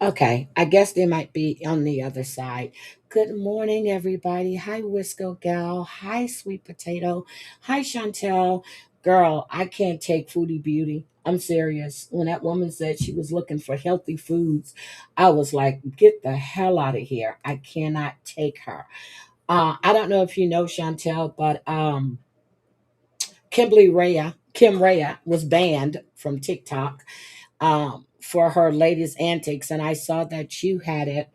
Okay, I guess they might be on the other side. Good morning, everybody. Hi, Wisco Gal. Hi, Sweet Potato. Hi, Chantel. Girl, I can't take Foodie Beauty. I'm serious. When that woman said she was looking for healthy foods, I was like, get the hell out of here. I cannot take her. I don't know if you know Chantel, but Kim Rhea was banned from TikTok for her latest antics, and I saw that you had it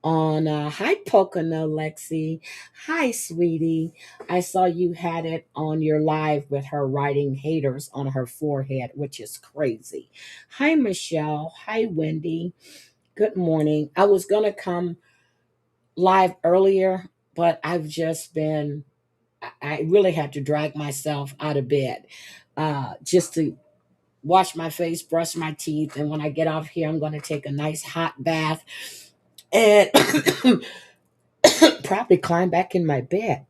on hi Pocono Lexi. Hi sweetie. I saw you had it on your live with her writing haters on her forehead, which is crazy. Hi Michelle. Hi Wendy. Good morning. I was gonna come live earlier, but I've just been I really had to drag myself out of bed just to wash my face, brush my teeth, and when I get off here, I'm going to take a nice hot bath and probably climb back in my bed.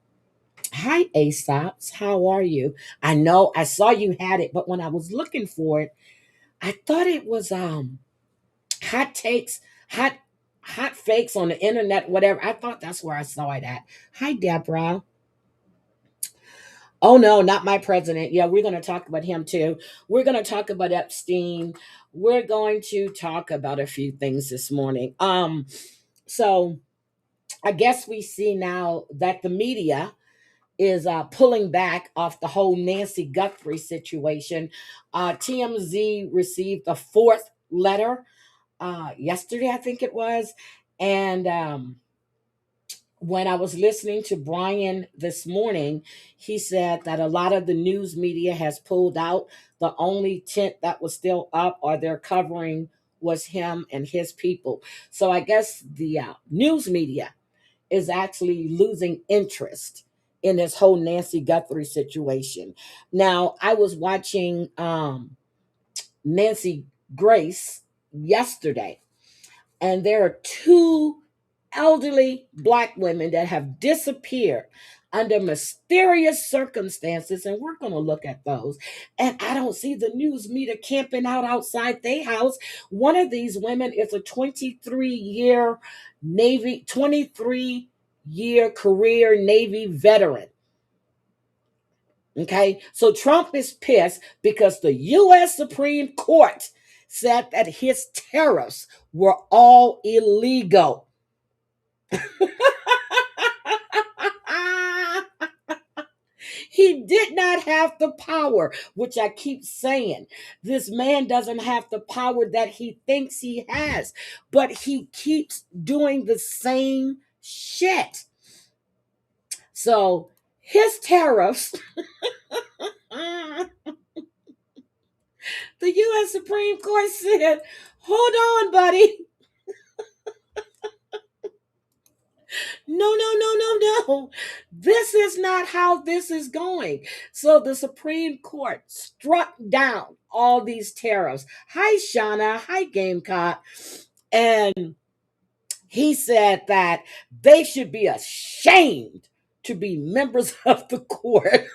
Hi, Aesops. How are you? I know I saw you had it, but when I was looking for it, I thought it was hot takes, hot hot fakes on the internet, whatever. I thought that's where I saw it at. Hi, Deborah. Oh no, not my president. Yeah, we're going to talk about him too. We're going to talk about Epstein. We're going to talk about a few things this morning. So I guess we see now that the media is pulling back off the whole Nancy Guthrie situation. TMZ received the fourth letter yesterday, I think it was, and when I was listening to Brian this morning, he said that a lot of the news media has pulled out. The only tent that was still up or they're covering was him and his people. So I guess the news media is actually losing interest in this whole Nancy Guthrie situation. Now, I was watching Nancy Grace yesterday, and there are two elderly black women that have disappeared under mysterious circumstances, and we're going to look at those. And I don't see the news media camping out outside their house. One of these women is a 23-year career Navy veteran. Okay, so Trump is pissed because the U.S. Supreme Court said that his tariffs were all illegal. He did not have the power, which I keep saying. This man doesn't have the power that he thinks he has, but he keeps doing the same shit. So his tariffs, the U.S. Supreme Court said, hold on, buddy. No, no, no, no, no. This is not how this is going. So the Supreme Court struck down all these tariffs. Hi, Shauna. Hi, Gamecock. And he said that they should be ashamed to be members of the court.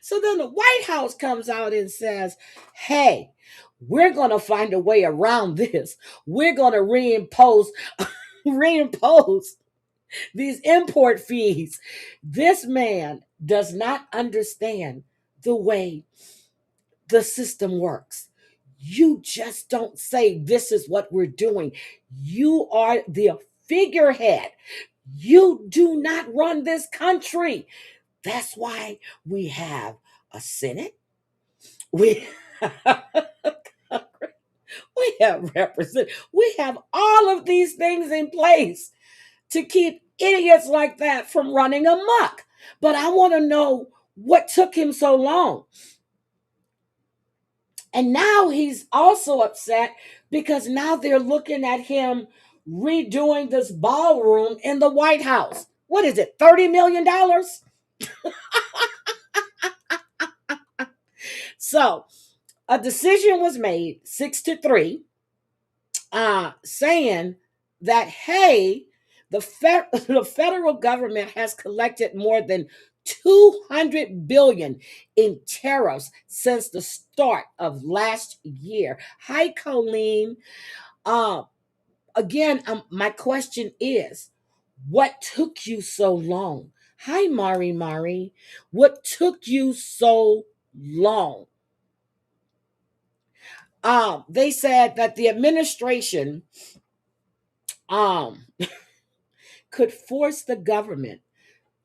So then the White House comes out and says, hey, we're going to find a way around this. We're going to reimpose these import fees. This man does not understand the way the system works. You just don't say, this is what we're doing. You are the figurehead. You do not run this country. That's why we have a Senate. We we have we have all of these things in place to keep idiots like that from running amok. But I want to know what took him so long. And now he's also upset because now they're looking at him redoing this ballroom in the White House. What is it, $30 million? So a decision was made 6-3, saying that, hey, the federal government has collected more than 200 billion in tariffs since the start of last year. Hi, Colleen. Uh, my question is, what took you so long? Hi, Mari. What took you so long? They said that the administration um, could force the government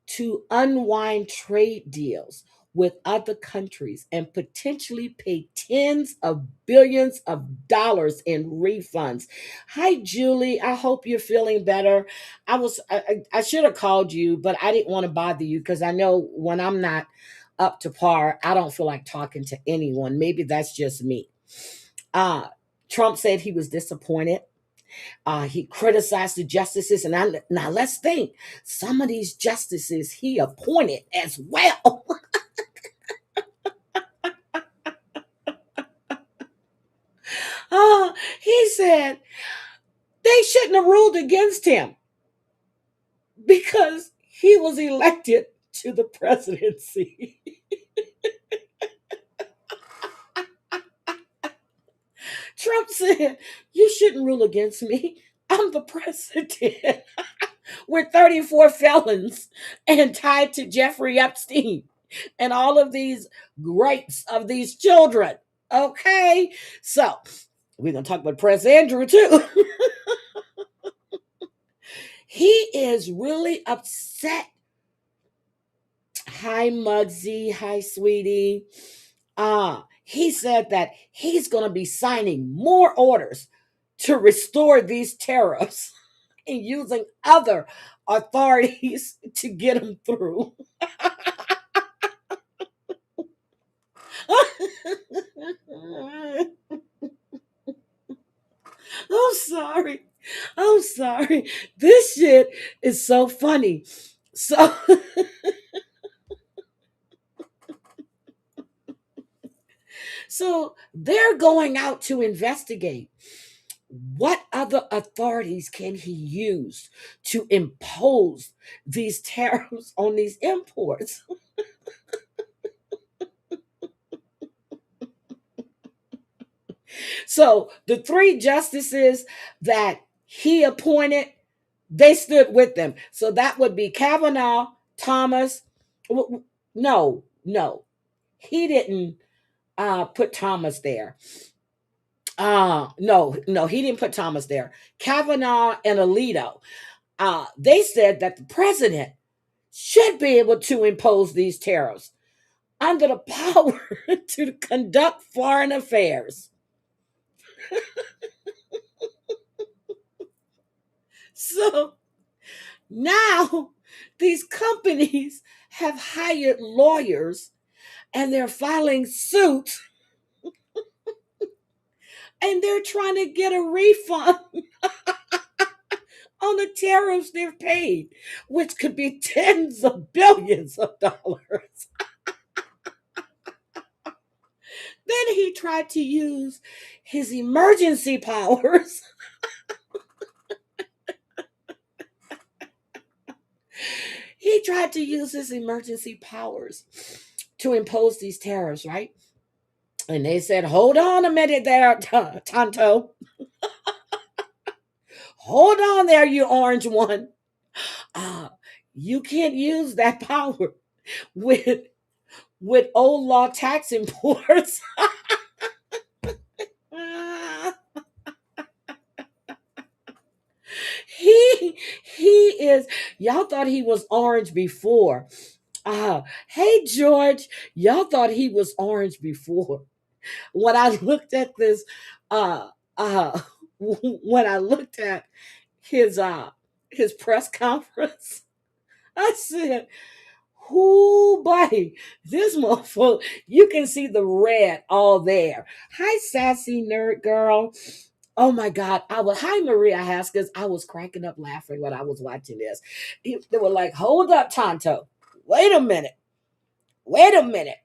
to unwind trade deals with other countries and potentially pay tens of billions of dollars in refunds. Hi, Julie. I hope you're feeling better. I should have called you, but I didn't want to bother you because I know when I'm not up to par, I don't feel like talking to anyone. Maybe that's just me. Uh, Trump said he was disappointed. He criticized the justices, and now let's think. Some of these justices he appointed as well. He said they shouldn't have ruled against him because he was elected to the presidency. Trump said, "You shouldn't rule against me. I'm the president." We're 34 felons and tied to Jeffrey Epstein and all of these grapes of these children. Okay, so we're gonna talk about Prince Andrew too. He is really upset. Hi, Muggsy. Hi, sweetie. He said that he's gonna be signing more orders to restore these tariffs and using other authorities to get them through. I'm sorry. I'm sorry. This shit is so funny. So so they're going out to investigate what other authorities can he use to impose these tariffs on these imports. So the three justices that he appointed, they stood with them. So that would be Kavanaugh, Thomas. No, he didn't put Thomas there. No, he didn't put Thomas there. Kavanaugh and Alito. They said that the president should be able to impose these tariffs under the power to conduct foreign affairs. So now these companies have hired lawyers and they're filing suits and they're trying to get a refund on the tariffs they've paid, which could be tens of billions of dollars. Then he tried to use his emergency powers. He tried to use his emergency powers to impose these tariffs, right? And they said, hold on a minute there, Tonto. Hold on there, you orange one. Uh, you can't use that power with old law tax imports. he is, y'all thought he was orange before. Hey George, y'all thought he was orange before. When I looked at this, uh uh when I looked at his press conference, I said, "Whoo, buddy, this motherfucker, you can see the red all there." Hi, sassy nerd girl. Oh my God. Hi, Maria Haskins. I was cracking up laughing when I was watching this. They were like, hold up, Tonto. Wait a minute. Wait a minute.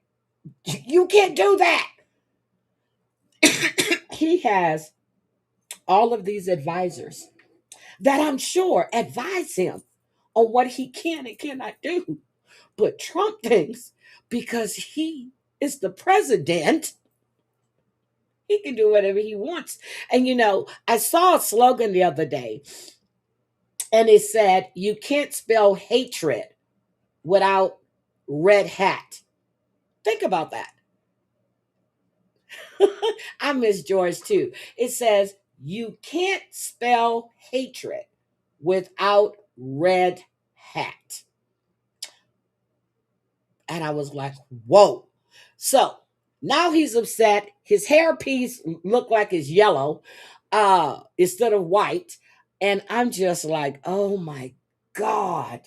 You can't do that. He has all of these advisors that I'm sure advise him on what he can and cannot do. But Trump thinks because he is the president, he can do whatever he wants. And I saw a slogan the other day, and it said, "You can't spell hatred without red hat." Think about that. I miss George too. It says, "You can't spell hatred without red hat." And I was like, whoa. So now he's upset. His hairpiece looked like it's yellow instead of white. And I'm just like, oh my God,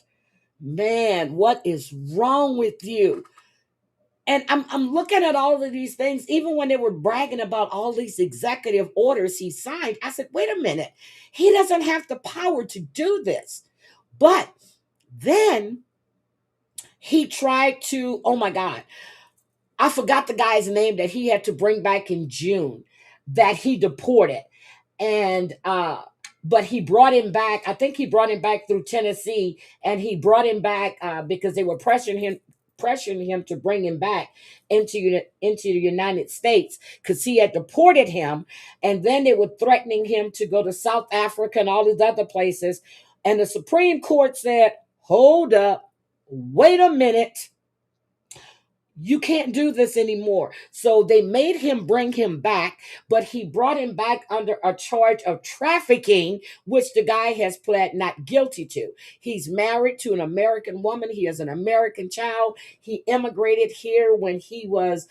man, what is wrong with you? And I'm looking at all of these things, even when they were bragging about all these executive orders he signed. I said, wait a minute, he doesn't have the power to do this. But then he tried to, oh my God, I forgot the guy's name that he had to bring back in June that he deported. And but he brought him back. I think he brought him back through Tennessee, and he brought him back because they were pressuring him to bring him back into the United States because he had deported him, and then they were threatening him to go to South Africa and all these other places. And the Supreme Court said, hold up, wait a minute, you can't do this anymore. So they made him bring him back, but he brought him back under a charge of trafficking, which the guy has pled not guilty to. He's married to an American woman. He has an American child. He immigrated here when he was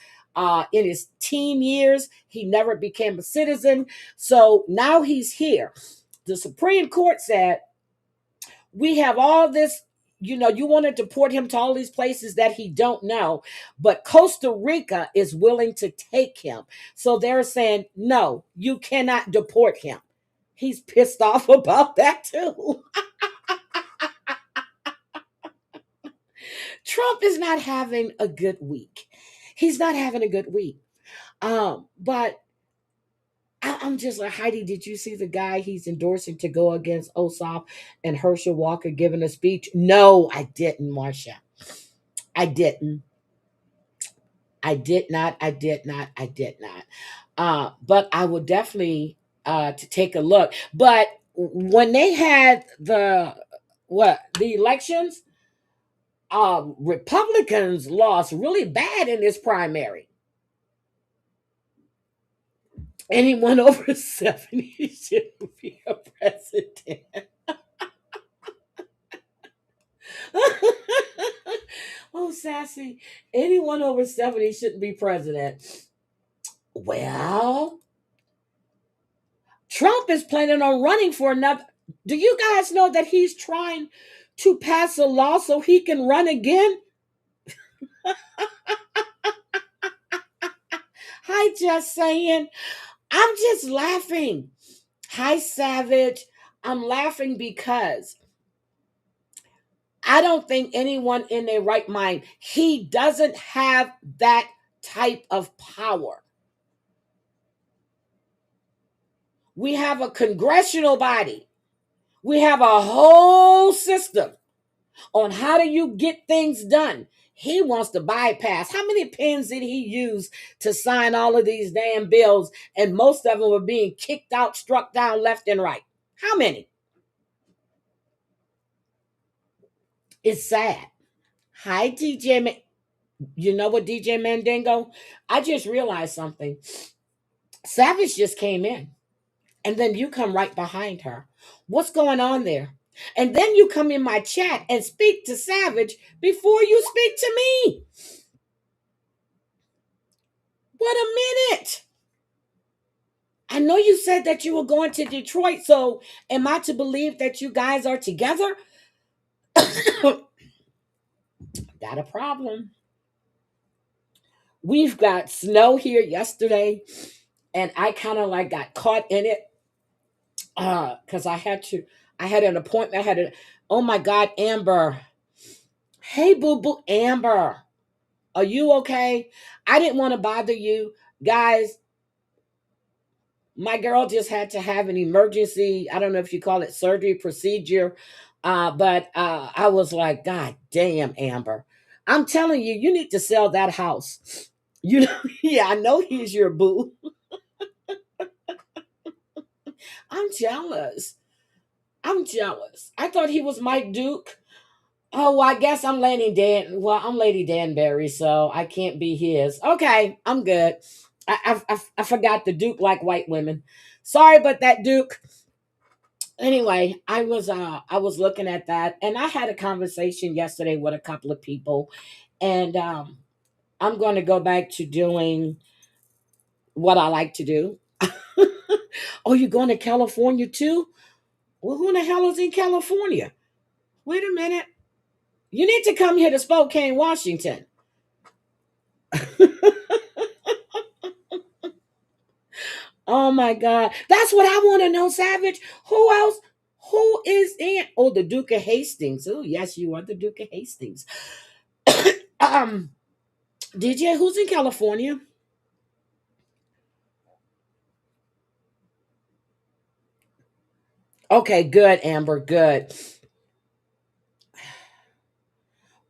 in his teen years. He never became a citizen. So now he's here. The Supreme Court said, we have all this, you want to deport him to all these places that he don't know, but Costa Rica is willing to take him. So they're saying, no, you cannot deport him. He's pissed off about that too. Trump is not having a good week. He's not having a good week. But I'm just like, Heidi, did you see the guy he's endorsing to go against Ossoff and Herschel Walker giving a speech? No, I didn't, Marcia. I didn't. I did not. I did not. I did not. But I would definitely to take a look. But when they had the elections, Republicans lost really bad in this primary. Anyone over 70 should be a president. Oh, sassy. Anyone over 70 shouldn't be president. Well, Trump is planning on running for another. Do you guys know that he's trying to pass a law so he can run again? Hi, just saying. I'm just laughing. Hi, Savage. I'm laughing because I don't think anyone in their right mind, he doesn't have that type of power. We have a congressional body. We have a whole system on how do you get things done. He wants to bypass. How many pens did he use to sign all of these damn bills? And most of them were being kicked out, struck down left and right. How many? It's sad. Hi, DJ. You know what, DJ Mandingo? I just realized something. Savage just came in, and then you come right behind her. What's going on there? And then you come in my chat and speak to Savage before you speak to me. What a minute. I know you said that you were going to Detroit, so am I to believe that you guys are together? Got a problem. We've got snow here yesterday, and I kind of like got caught in it because I had an appointment. Oh my God, Amber. Hey, boo boo, Amber. Are you okay? I didn't want to bother you. Guys, my girl just had to have an emergency, I don't know if you call it surgery procedure, but I was like, God damn, Amber. I'm telling you, you need to sell that house. You know, yeah, I know he's your boo. I'm jealous. I'm jealous. I thought he was Mike Duke. Oh, well, I guess I'm Lady Dan. Well, I'm Lady Danbury, so I can't be his. Okay, I'm good. I forgot the Duke like white women. Sorry about that, Duke. Anyway, I was looking at that, and I had a conversation yesterday with a couple of people, and I'm going to go back to doing what I like to do. Oh, you're going to California too? Well, who the hell is in California? Wait a minute. You need to come here to Spokane, Washington. Oh my God. That's what I want to know, Savage. Who else? Who is in? Oh, the Duke of Hastings. Oh, yes, you are the Duke of Hastings. um, DJ, who's in California? Okay, good, Amber. Good.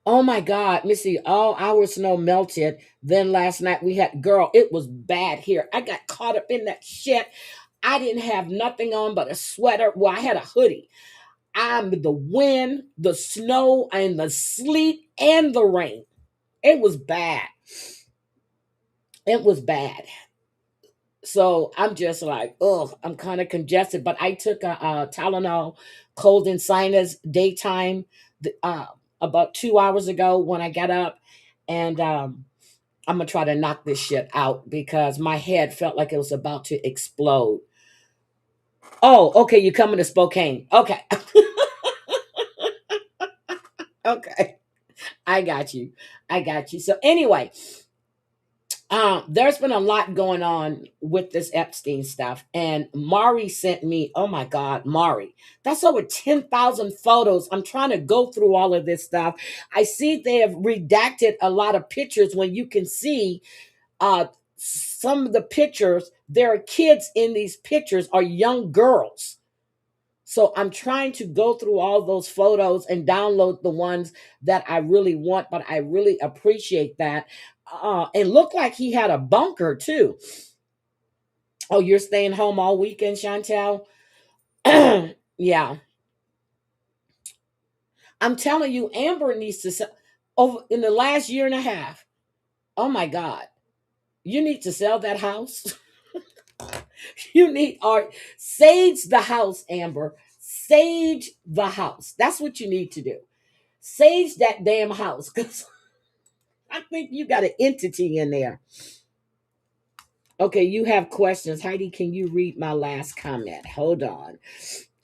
Oh my God, Missy, all our snow melted. Then last night we had, girl, it was bad here. I got caught up in that shit. I didn't have nothing on but a sweater. Well, I had a hoodie. I'm the wind, the snow, and the sleet and the rain. It was bad. It was bad. So I'm just like, oh, I'm kind of congested. But I took a Tylenol cold and sinus daytime about 2 hours ago when I got up, and I'm gonna try to knock this shit out because my head felt like it was about to explode. Oh, okay, you're coming to Spokane. Okay, okay, I got you. I got you. So anyway, there's been a lot going on with this Epstein stuff, and Mari sent me. Oh my God, Mari, that's over 10,000 photos. I'm trying to go through all of this stuff. I see they have redacted a lot of pictures when you can see some of the pictures. There are kids in these pictures, are young girls. So I'm trying to go through all those photos and download the ones that I really want, but I really appreciate that. It looked like he had a bunker too. Oh, you're staying home all weekend, Chantel? Yeah. I'm telling you, Amber needs to sell over in the last year and a half. Oh my God. You need to sell that house. You need art. Sage the house, Amber. Sage the house. That's what you need to do. Sage that damn house. Because I think you got an entity in there. Okay, you have questions. Heidi, can you read my last comment? Hold on.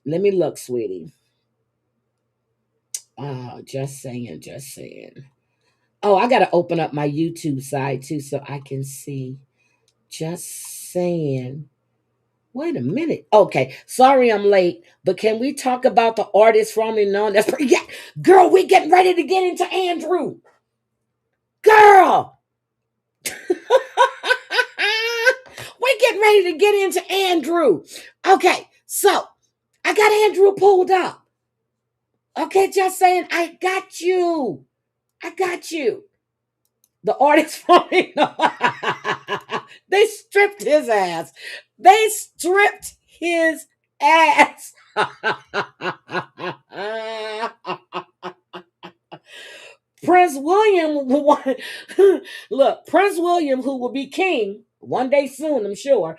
Let me look, sweetie. Just saying, just saying. Oh, I got to open up my YouTube side too so I can see. Just saying. Wait a minute. Okay, sorry I'm late, but can we talk about the artist formerly known as? Yeah, girl, we getting ready to get into Andrew. Girl, we getting ready to get into Andrew. Okay, so I got Andrew pulled up. Okay, just saying, I got you. I got you. The artist formerly known. They stripped his ass. They stripped his ass. Prince William, look, Prince William, who will be king one day soon, I'm sure.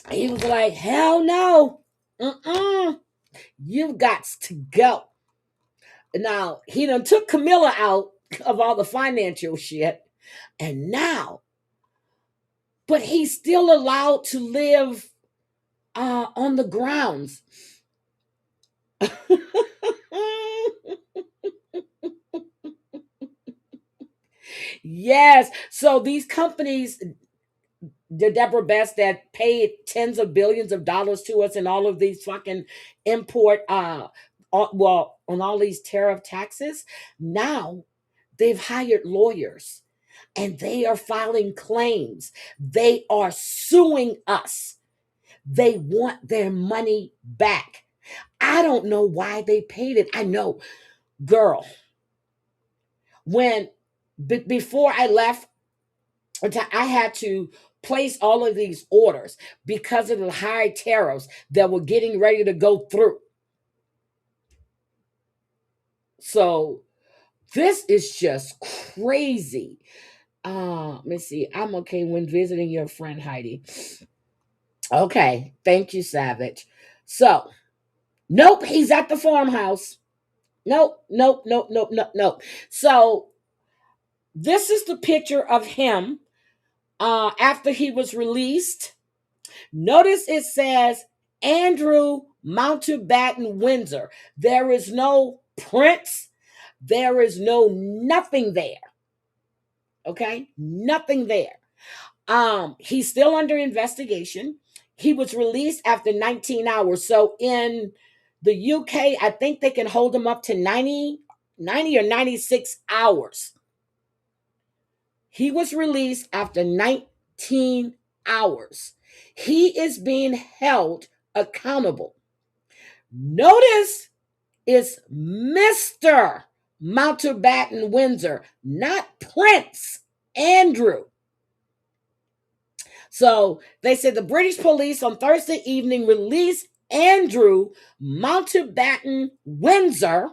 He was like, hell no. Mm-mm. You've got to go. Now, he done took Camilla out of all the financial shit. And now, but he's still allowed to live on the grounds. Yes. So these companies, the Deborah Best that paid tens of billions of dollars to us and all of these fucking import, well, on all these tariff taxes, now they've hired lawyers and they are filing claims. They are suing us. They want their money back. I don't know why they paid it. I know, girl, When before I left, I had to place all of these orders because of the high tariffs that were getting ready to go through. So this is just crazy. Let me see. I'm okay when visiting your friend Heidi. Okay, thank you, Savage. So, nope, he's at the farmhouse. Nope, nope, nope, nope, nope, nope. So, this is the picture of him after he was released. Notice it says Andrew Mountbatten Windsor. There is no Prince. There is no nothing there. Okay, nothing there. He's still under investigation. He was released after 19 hours. So in the UK, I think they can hold him up to 90 or 96 hours. He was released after 19 hours. He is being held accountable. Notice it's Mr. Mountbatten Windsor, not Prince Andrew. So they said the British police on Thursday evening released Andrew Mountbatten Windsor,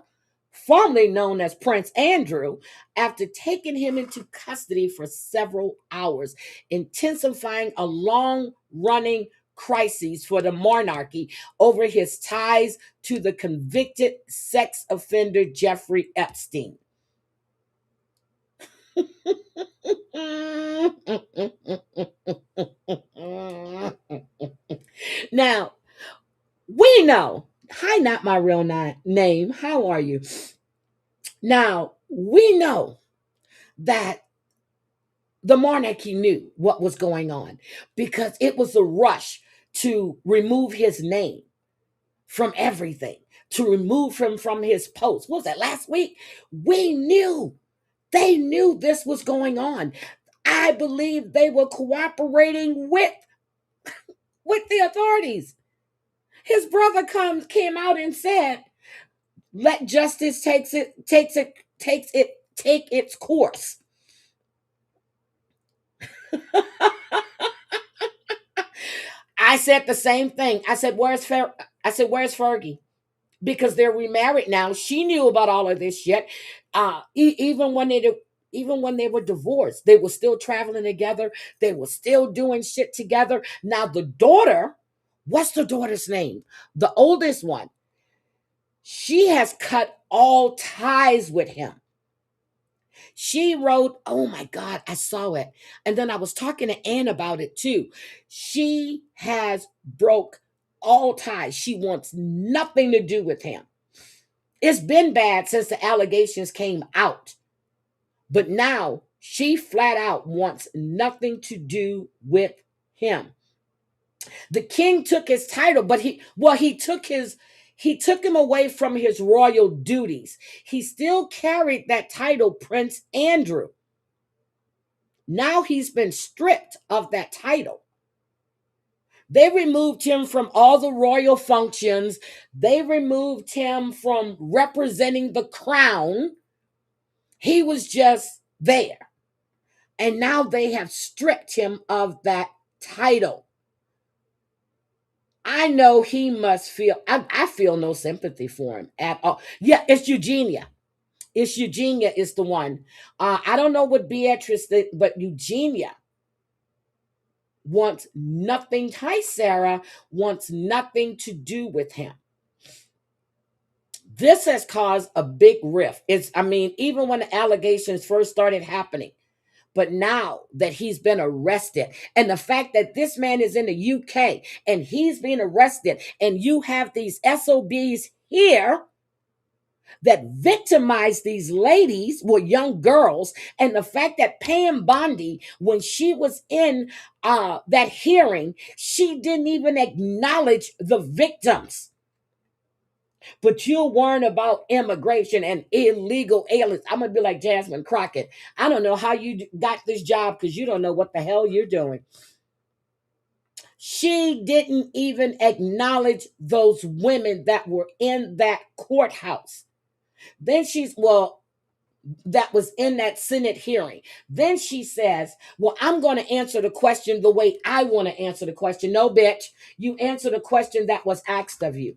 formerly known as Prince Andrew, after taking him into custody for several hours, intensifying a long running crisis for the monarchy over his ties to the convicted sex offender Jeffrey Epstein. Now, we know, hi, not my real name. How are you? Now, we know that the monarchy knew what was going on because it was a rush to remove his name from everything, to remove him from his post. What was that, last week? We knew. They knew this was going on. I believe they were cooperating with the authorities. His brother came out and said, "Let justice take its course." I said the same thing. I said, "Where's Fergie?" Because they're remarried now. She knew about all of this shit. Even when they were divorced, they were still traveling together. They were still doing shit together. Now the daughter, what's the daughter's name? The oldest one. She has cut all ties with him. She wrote, oh my God, I saw it. And then I was talking to Ann about it too. She has broke all ties. She wants nothing to do with him. It's been bad since the allegations came out. But now she flat out wants nothing to do with him. The king took his title, but he took him away from his royal duties. He still carried that title, Prince Andrew. Now he's been stripped of that title. They removed him from all the royal functions. They removed him from representing the crown. He was just there. And now they have stripped him of that title. I know he must feel, I feel no sympathy for him at all. Yeah, it's Eugenia. It's Eugenia is the one. I don't know what Beatrice did, but Eugenia wants nothing. Hi, Sarah, wants nothing to do with him. This has caused a big rift. Even when the allegations first started happening, but now that he's been arrested, and the fact that this man is in the UK and he's being arrested, and you have these SOBs here that victimize these ladies, well, young girls, and the fact that Pam Bondi, when she was in that hearing, she didn't even acknowledge the victims. But you'll warn about immigration and illegal aliens. I'm going to be like Jasmine Crockett. I don't know how you got this job because you don't know what the hell you're doing. She didn't even acknowledge those women that were in that courthouse. Then that was in that Senate hearing. Then she says, well, I'm going to answer the question the way I want to answer the question. No, bitch, you answer the question that was asked of you.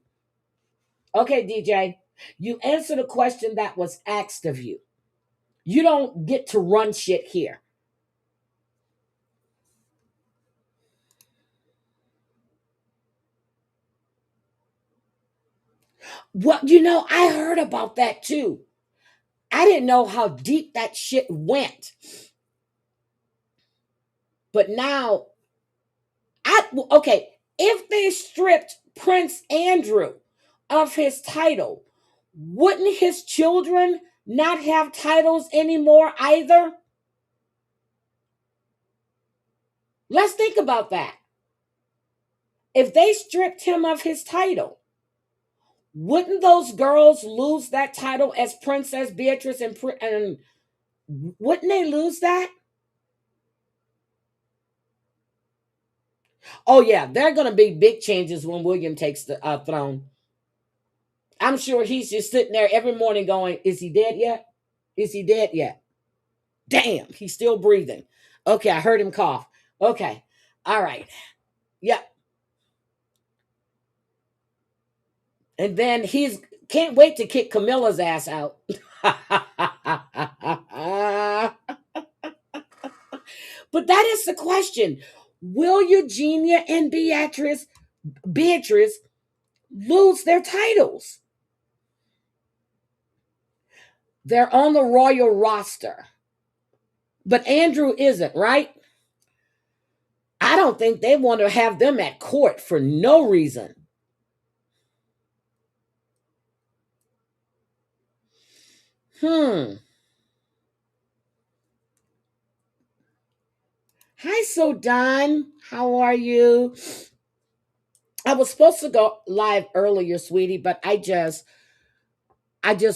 Okay, DJ, you answer the question that was asked of you. You don't get to run shit here. Well, I heard about that too. I didn't know how deep that shit went. But now, okay, if they stripped Prince Andrew of his title, wouldn't his children not have titles anymore either? Let's think about that. If they stripped him of his title, wouldn't those girls lose that title as Princess Beatrice and wouldn't they lose that? Oh yeah, there are going to be big changes when William takes the throne. I'm sure he's just sitting there every morning going, "Is he dead yet? Is he dead yet? Damn, he's still breathing. Okay, I heard him cough. Okay, all right, yep." And then he's can't wait to kick Camilla's ass out. But that is the question. Will Eugenia and Beatrice lose their titles? They're on the royal roster. But Andrew isn't, right? I don't think they want to have them at court for no reason. Hmm. Hi, So Don. How are you? I was supposed to go live earlier, sweetie, but I just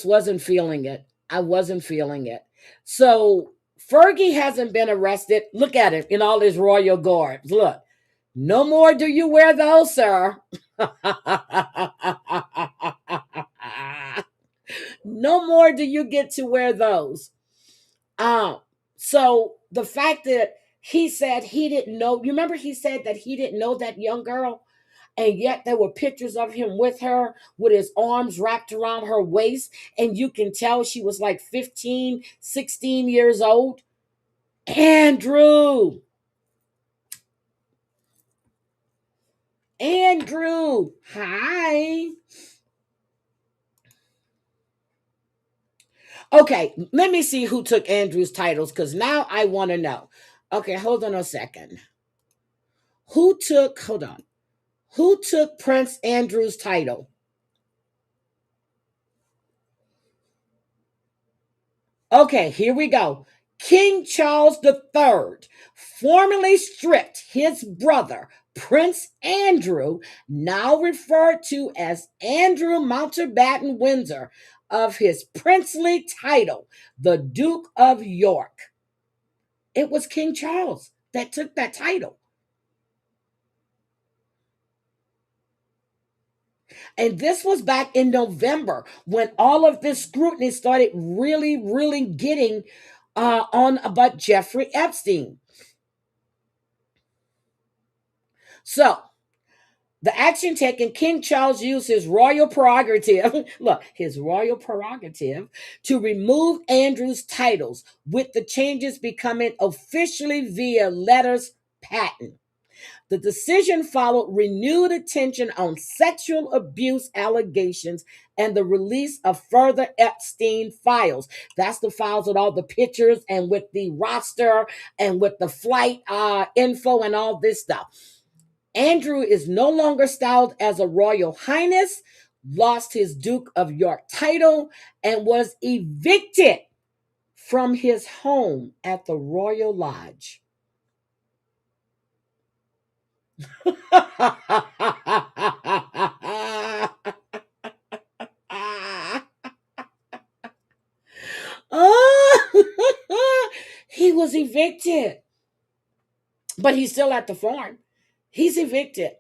wasn't feeling it. I wasn't feeling it. So Fergie hasn't been arrested. Look at it in all his royal garbs. Look, no more do you wear those, sir. No more do you get to wear those. Um, so the fact that he said he didn't know, you remember he said that he didn't know that young girl, and yet there were pictures of him with her with his arms wrapped around her waist, and you can tell she was like 15, 16 years old. Andrew, Andrew, hi. Okay, let me see who took Andrew's titles because now I want to know. Okay, hold on a second. Hold on. Who took Prince Andrew's title? Okay, here we go. King Charles III formally stripped his brother, Prince Andrew, now referred to as Andrew Mountbatten Windsor, of his princely title, the Duke of York. It was King Charles that took that title. And this was back in November when all of this scrutiny started really, really getting on about Jeffrey Epstein. So, the action taken, King Charles used his royal prerogative, look, his royal prerogative, to remove Andrew's titles, with the changes becoming officially via letters patent. The decision followed renewed attention on sexual abuse allegations and the release of further Epstein files. That's the files with all the pictures and with the roster and with the flight info and all this stuff. Andrew is no longer styled as a royal highness, lost his Duke of York title, and was evicted from his home at the Royal Lodge. Oh, he was evicted, but he's still at the farm. He's evicted.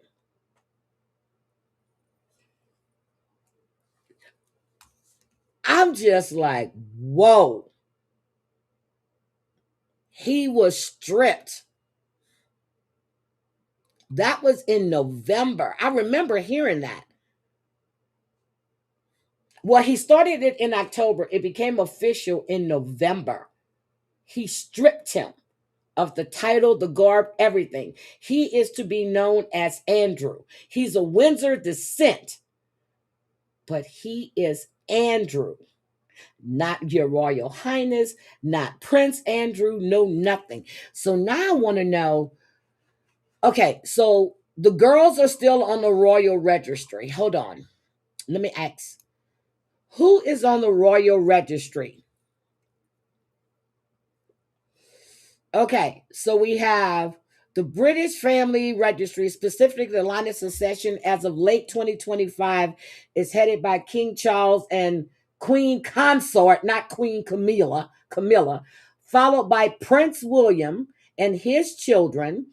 I'm just like, whoa. He was stripped. That was in November. I remember hearing that. Well, he started it in October. It became official in November. He stripped him of the title, the garb, everything. He is to be known as Andrew. He's a Windsor descent, but he is Andrew, not your Royal Highness, not Prince Andrew, no nothing. So now I want to know, okay, so the girls are still on the royal registry. Hold on. Let me ask. Who is on the royal registry? Okay, so we have the British Family Registry, specifically the line of succession as of late 2025, is headed by King Charles and Queen Consort, not Queen Camilla, followed by Prince William and his children,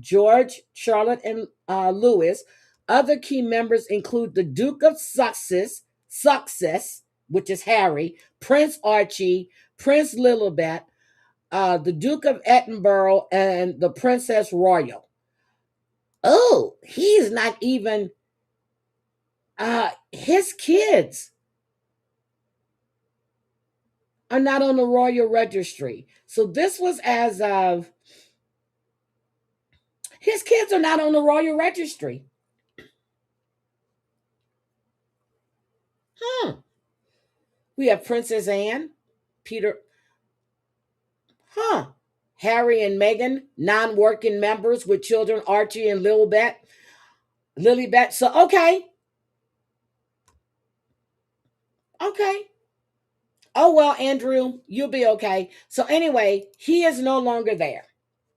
George, Charlotte, and Louis. Other key members include the Duke of Sussex, which is Harry, Prince Archie, Prince Lilibet, the Duke of Edinburgh, and the Princess Royal. Oh, he's not even his kids are not on the royal registry. So this was as of his kids are not on the royal registry. Huh. We have Princess Anne, Peter, huh? Harry and Meghan, non-working members with children, Archie and Lilibet. So okay. Oh well, Andrew, you'll be okay. So anyway, he is no longer there.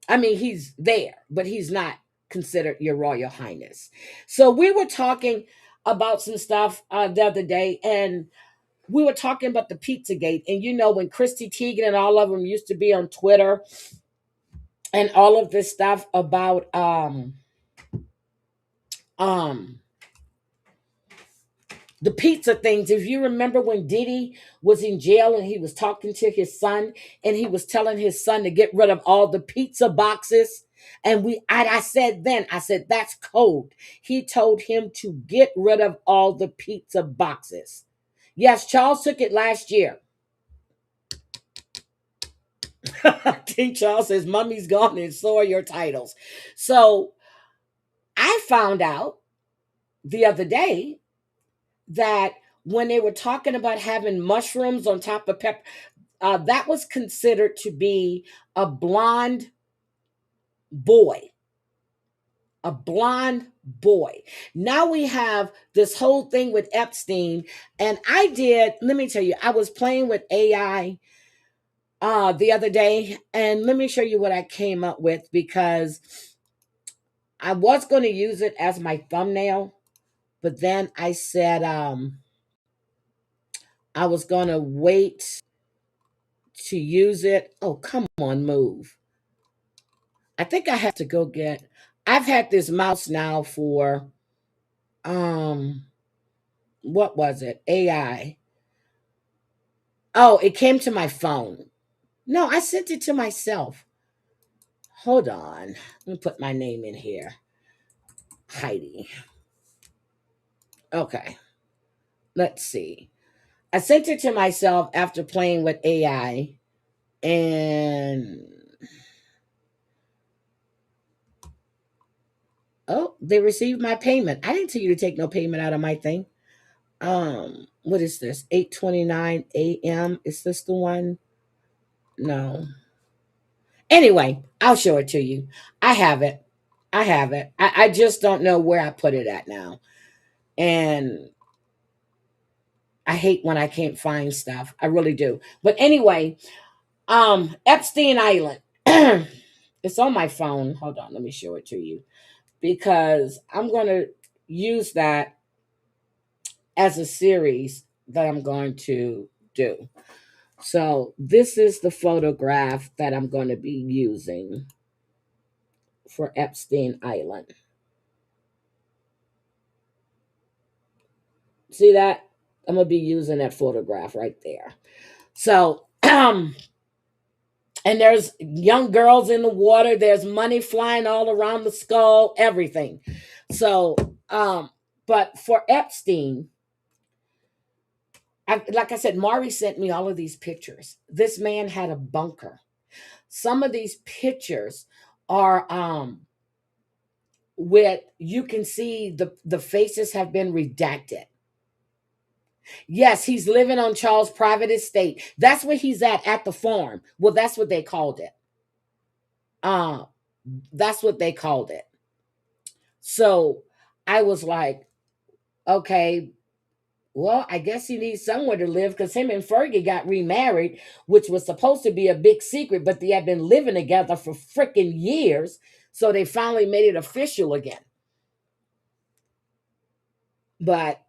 I mean, he's there, but he's not considered your Royal Highness. So we were talking about some stuff the other day, and we were talking about the Pizzagate. And you know, when Christy Teigen and all of them used to be on Twitter and all of this stuff about um the pizza things. If you remember when Diddy was in jail and he was talking to his son and he was telling his son to get rid of all the pizza boxes. And I said then, I said, that's code. He told him to get rid of all the pizza boxes. Yes, Charles took it last year. King Charles says, Mummy's gone and so are your titles. So I found out the other day that when they were talking about having mushrooms on top of pepper, that was considered to be a blonde boy. A blonde boy. Now we have this whole thing with Epstein. And let me tell you, I was playing with AI the other day. And let me show you what I came up with because I was going to use it as my thumbnail. But then I said I was going to wait to use it. Oh, come on, move. I think I have to go get. I've had this mouse now for um what was it? AI. Oh, it came to my phone. No, I sent it to myself. Hold on. Let me put my name in here. Heidi. Okay. Let's see. I sent it to myself after playing with AI and oh, they received my payment. I didn't tell you to take no payment out of my thing. What is this? 8:29 a.m. Is this the one? No. Anyway, I'll show it to you. I have it. I have it. I just don't know where I put it at now. And I hate when I can't find stuff. I really do. But anyway, Epstein Island. It's on my phone. Hold on, let me show it to you. Because I'm gonna use that as a series that I'm going to do. So this is the photograph that I'm going to be using for Epstein Island. See that? I'm gonna be using that photograph right there. So And there's young girls in the water. There's money flying all around the skull, everything. So, but for Epstein, like I said, Mari sent me all of these pictures. This man had a bunker. Some of these pictures are with, you can see the faces have been redacted. Yes, he's living on Charles' private estate. That's where he's at the farm. Well, that's what they called it. Uh, that's what they called it. So I was like, okay, well, I guess he needs somewhere to live because him and Fergie got remarried, which was supposed to be a big secret, but they had been living together for freaking years. So they finally made it official again. But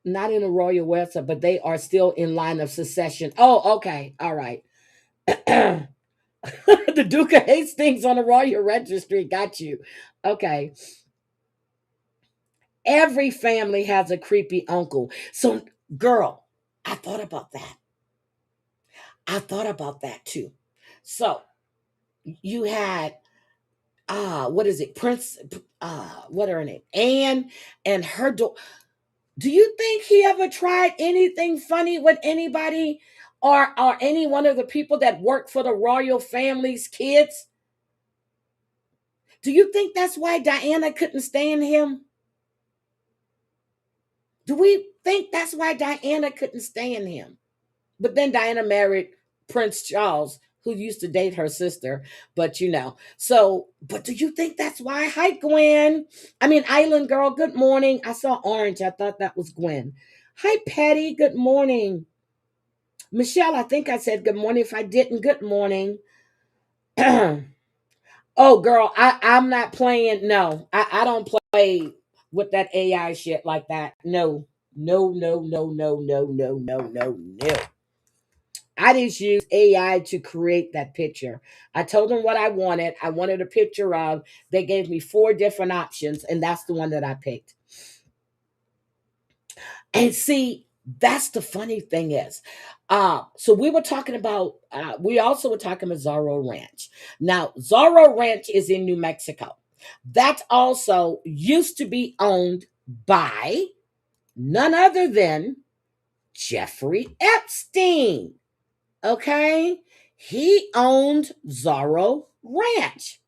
not in the royal wealth, but they are still in line of succession. Oh, okay. All right. The Duke of Hastings on the royal registry. Got you. Okay. Every family has a creepy uncle. So, girl, I thought about that. I thought about that too. So, you had what is it? Prince what are her name? Anne and her daughter. Do you think he ever tried anything funny with anybody or any one of the people that work for the royal family's kids? Do you think that's why Diana couldn't stand him? Do we think that's why Diana couldn't stand him? But then Diana married Prince Charles, who used to date her sister. But so, but do you think that's why? Hi, Gwen. I mean, Island Girl, good morning. I saw orange. I thought that was Gwen. Hi, Patty. Good morning. Michelle, I think I said good morning. If I didn't, good morning. Oh, girl, I'm not playing. No, I don't play with that AI shit like that. No, no, no, no, no, no, no, no, no, no. I just used AI to create that picture. I told them what I wanted. I wanted a picture of. They gave me four different options, and that's the one that I picked. And see, that's the funny thing is, so we were talking about. We also were talking about Zorro Ranch. Now, Zorro Ranch is in New Mexico. That also used to be owned by none other than Jeffrey Epstein. Okay, he owned Zorro Ranch.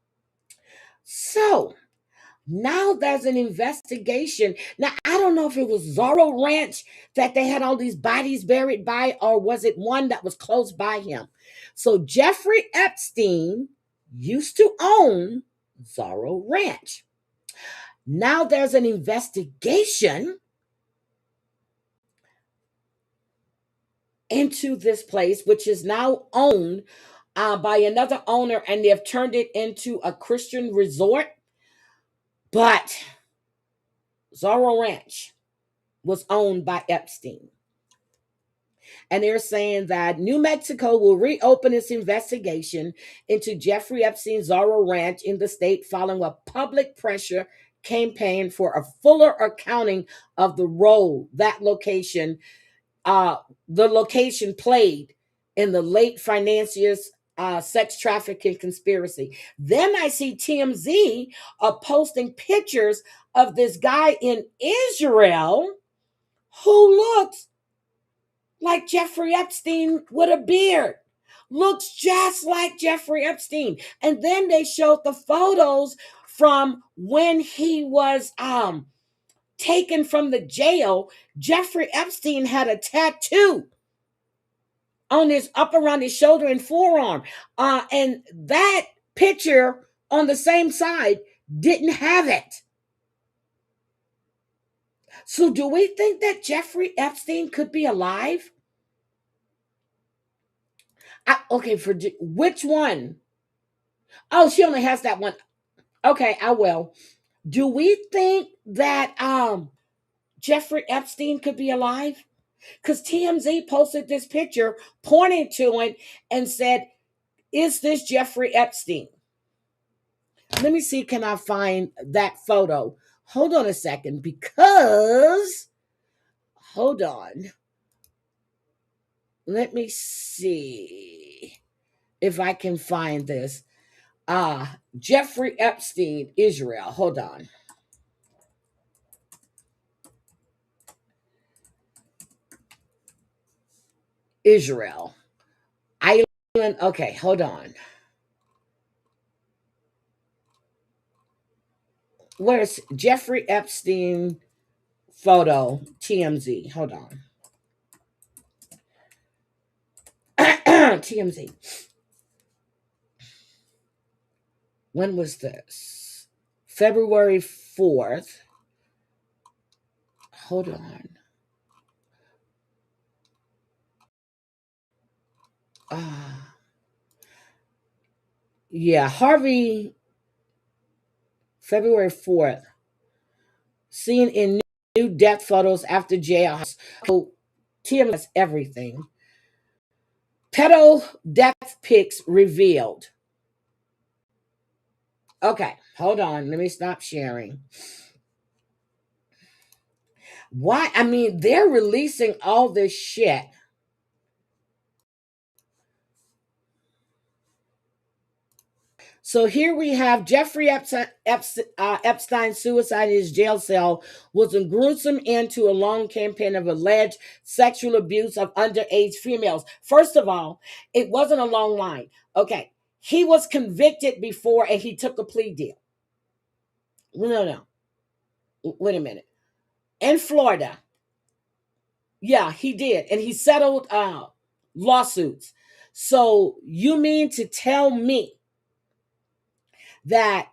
So now there's an investigation. Now, I don't know if it was Zorro Ranch that they had all these bodies buried by, or was it one that was close by him? So Jeffrey Epstein used to own Zorro Ranch. Now there's an investigation into this place, which is now owned by another owner, and they've turned it into a Christian resort. But Zorro Ranch was owned by Epstein. And they're saying that New Mexico will reopen its investigation into Jeffrey Epstein's Zorro Ranch in the state following a public pressure campaign for a fuller accounting of the role that the location played in the late financiers sex trafficking conspiracy. Then I see TMZ posting pictures of this guy in Israel who looks like Jeffrey Epstein with a beard. Looks just like Jeffrey Epstein. And then they showed the photos from when he was taken from the jail. Jeffrey Epstein had a tattoo on his up around his shoulder and forearm. And that picture on the same side didn't have it. So do we think that Jeffrey Epstein could be alive? Okay, for which one? Oh, she only has that one. Okay, I will. Do we think that Jeffrey Epstein could be alive? Because TMZ posted this picture, pointing to it, and said, "Is this Jeffrey Epstein?" Let me see, can I find that photo? Hold on a second, because hold on. Let me see. if I can find this. Jeffrey Epstein, Israel. Hold on. Israel. Island. Okay, hold on. Where's Jeffrey Epstein photo? TMZ. Hold on. TMZ. When was this? February 4th. Hold on. Uh, yeah, Harvey, February 4th. Seen in new death photos after jail. So, TMZ has everything. Pedo death pics revealed. Okay, hold on. Let me stop sharing. Why? I mean, they're releasing all this shit. So here we have Jeffrey Epstein's suicide in his jail cell was a gruesome end to a long campaign of alleged sexual abuse of underage females. First of all, it wasn't a long line. Okay. He was convicted before and he took a plea deal. No, no. Wait a minute. In Florida. Yeah, he did. And he settled lawsuits. So you mean to tell me that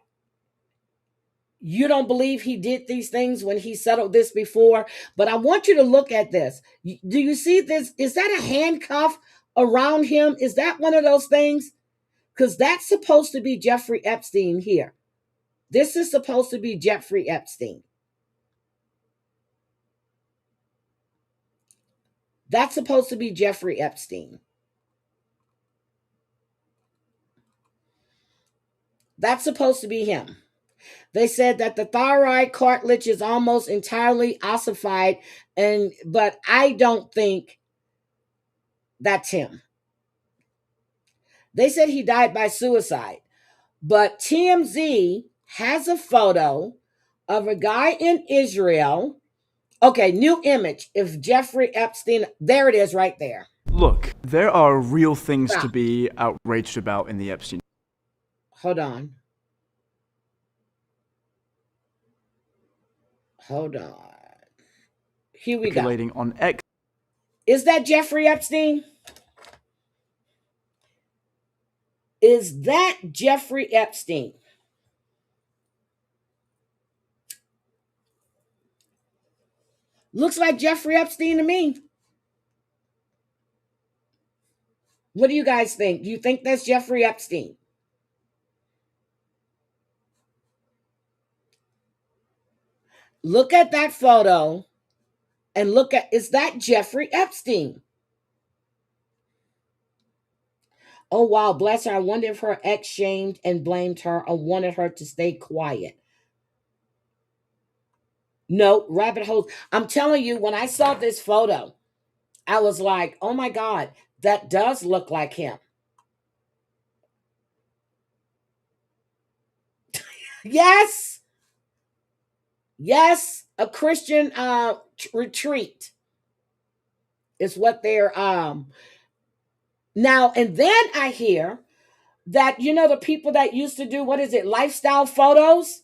you don't believe he did these things when he settled this before? But I want you to look at this. Do you see this? Is that a handcuff around him? Is that one of those things? Because that's supposed to be Jeffrey Epstein here. This is supposed to be Jeffrey Epstein. That's supposed to be Jeffrey Epstein. That's supposed to be him. They said that the thyroid cartilage is almost entirely ossified, but I don't think that's him. They said he died by suicide, but TMZ has a photo of a guy in Israel. Okay, new image. If Jeffrey Epstein, there it is right there. Look, there are real things to Stop. be outraged about in the Epstein. Hold on. Hold on. Here we go. Circulating on X. Is that Jeffrey Epstein? Is that Jeffrey Epstein? Looks like Jeffrey Epstein to me. What do you guys think? Do you think that's Jeffrey Epstein? Look at that photo and look at, is that Jeffrey Epstein? Oh, wow, bless her. I wonder if her ex shamed and blamed her or wanted her to stay quiet. No, rabbit holes. I'm telling you, when I saw this photo, I was like, oh my God, that does look like him. Yes, yes, a Christian retreat is what they're now. And then I hear that, the people that used to do, what is it, lifestyle photos,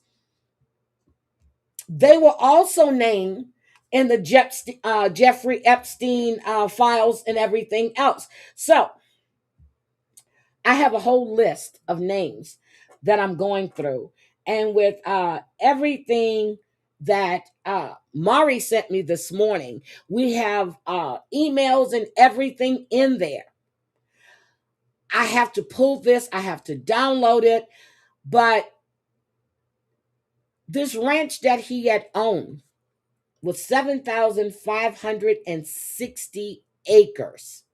they were also named in the Jeffrey Epstein files and everything else. So I have a whole list of names that I'm going through. And with everything that Mari sent me this morning, we have emails and everything in there. I have to pull this, I have to download it. But this ranch that he had owned was 7,560 acres.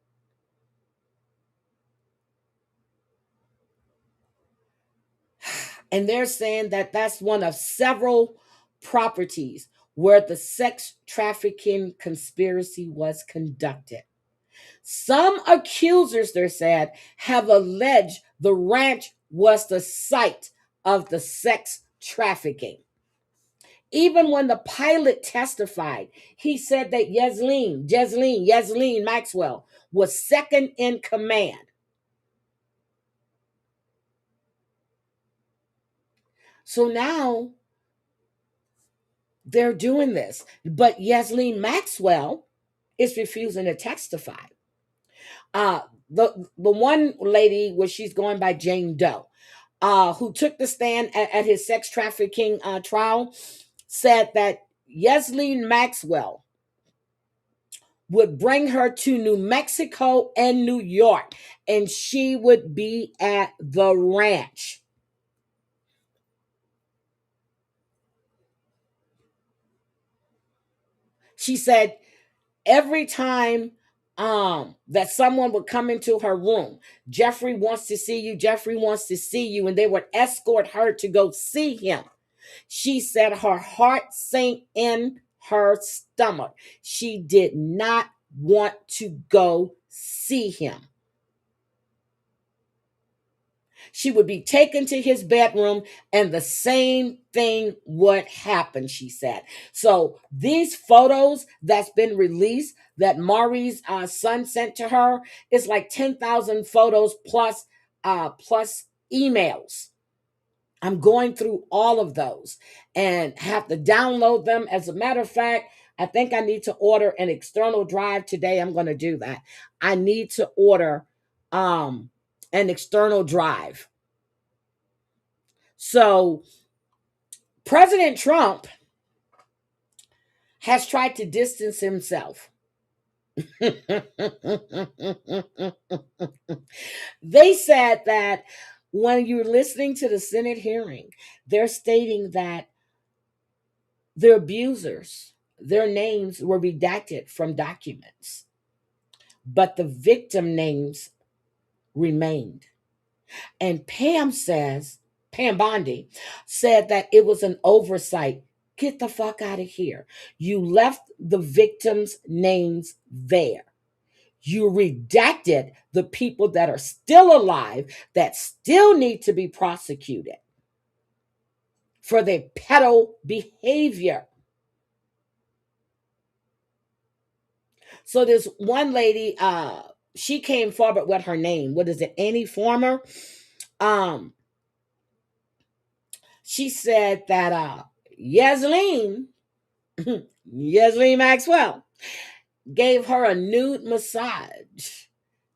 And they're saying that that's one of several properties where the sex trafficking conspiracy was conducted. Some accusers, they said, have alleged the ranch was the site of the sex trafficking. Even when the pilot testified, he said that Yesleen Maxwell was second in command. So now they're doing this. But Yesleen Maxwell is refusing to testify. Uh, the one lady, where she's going by Jane Doe, who took the stand at his sex trafficking trial, said that Yesleen Maxwell would bring her to New Mexico and New York, and she would be at the ranch. She said every time that someone would come into her room, Jeffrey wants to see you, Jeffrey wants to see you, and they would escort her to go see him. She said her heart sank in her stomach. She did not want to go see him. She would be taken to his bedroom and the same thing would happen, she said. So these photos that's been released that Maury's son sent to her is like 10,000 photos plus emails. I'm going through all of those and have to download them. As a matter of fact, I think I need to order an external drive today. I'm going to do that. I need to order an external drive. So President Trump has tried to distance himself. They said that when you're listening to the Senate hearing, they're stating that the abusers, their names were redacted from documents, but the victim names remained. And Pam Bondi said that it was an oversight. Get the fuck out of here. You left the victims' names there. You redacted the people that are still alive that still need to be prosecuted for their pedo behavior. So this one lady, she came forward with her name. What is it? Annie Former. She said that Yesleen Maxwell gave her a nude massage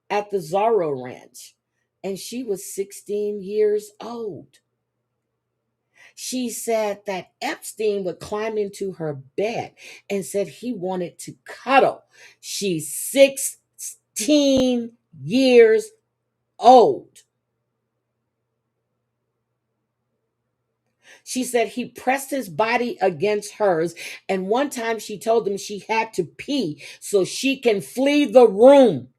at the Zorro Ranch, and she was 16 years old. She said that Epstein would climb into her bed and said he wanted to cuddle. She's 16 years old. She said he pressed his body against hers, and one time she told him she had to pee so she can flee the room.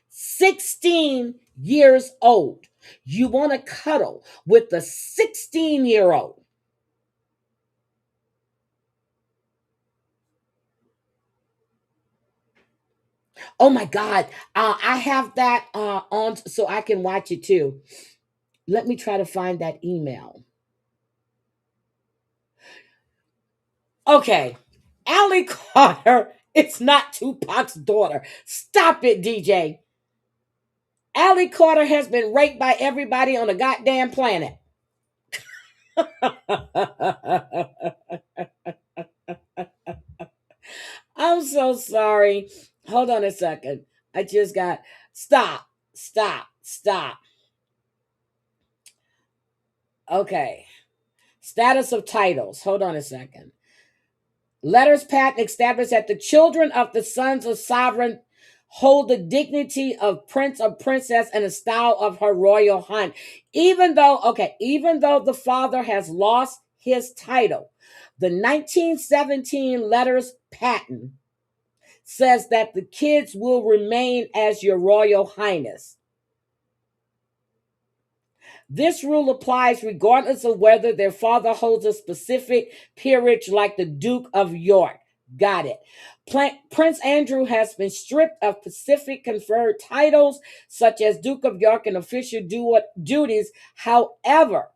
16 years old. You want to cuddle with a 16-year-old. Oh my God. I have that on so I can watch it too. Let me try to find that email. Okay. Allie Carter, it's not Tupac's daughter. Stop it, DJ. Allie Carter has been raped by everybody on the goddamn planet. I'm so sorry. Hold on a second. I just got stop. Okay. Status of titles. Hold on a second. Letters patent established that the children of the sons of sovereign hold the dignity of prince or princess and the style of her royal highness. Even though the father has lost his title, the 1917 letters patent says that the kids will remain as your royal highness. This rule applies regardless of whether their father holds a specific peerage like the Duke of York. Got it. Prince Andrew has been stripped of Pacific conferred titles such as Duke of York and official duties. However,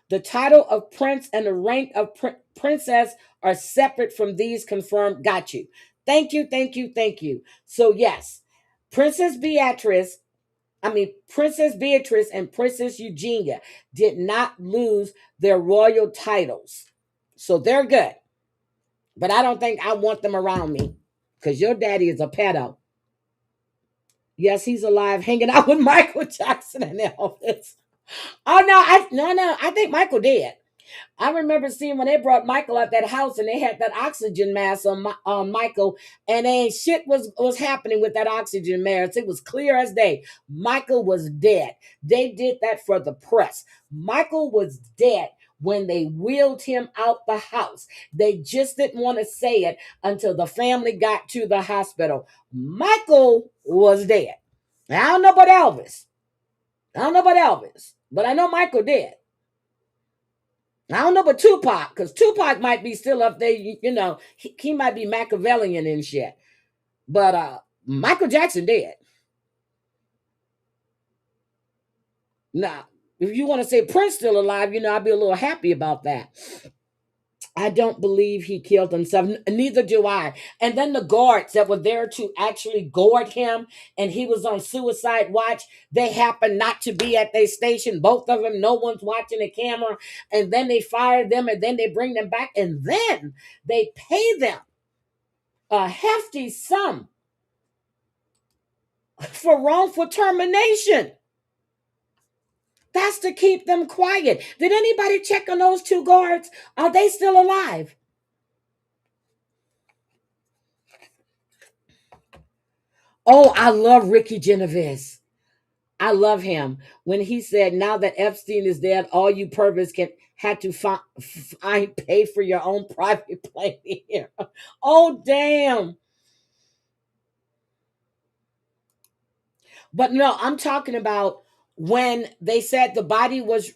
the title of prince and the rank of princess are separate from these confirmed. Got you. Thank you, thank you, thank you. So, yes, Princess Beatrice, Princess Beatrice and Princess Eugenia did not lose their royal titles. So they're good. But I don't think I want them around me because your daddy is a pedo. Yes, he's alive hanging out with Michael Jackson and Elvis. Oh no, no, I think Michael did. I remember seeing when they brought Michael out that house and they had that oxygen mask on Michael, and ain't shit was happening with that oxygen mask. It was clear as day. Michael was dead. They did that for the press. Michael was dead when they wheeled him out the house. They just didn't want to say it until the family got to the hospital. Michael was dead. Now, I don't know about Elvis. But I know Michael did. I don't know about Tupac, because Tupac might be still up there. He might be Machiavellian and shit. But Michael Jackson did. Now, if you want to say Prince still alive, I'd be a little happy about that. I don't believe he killed himself. Neither do I. And then the guards that were there to actually guard him, and he was on suicide watch, they happened not to be at their station. Both of them, no one's watching the camera. And then they fire them, and then they bring them back, and then they pay them a hefty sum for wrongful termination. That's to keep them quiet. Did anybody check on those two guards? Are they still alive? Oh, I love Ricky Genovese. I love him when he said, "Now that Epstein is dead, all you perverts can had to pay for your own private plane here." Oh, damn! But no, I'm talking about when they said the body was,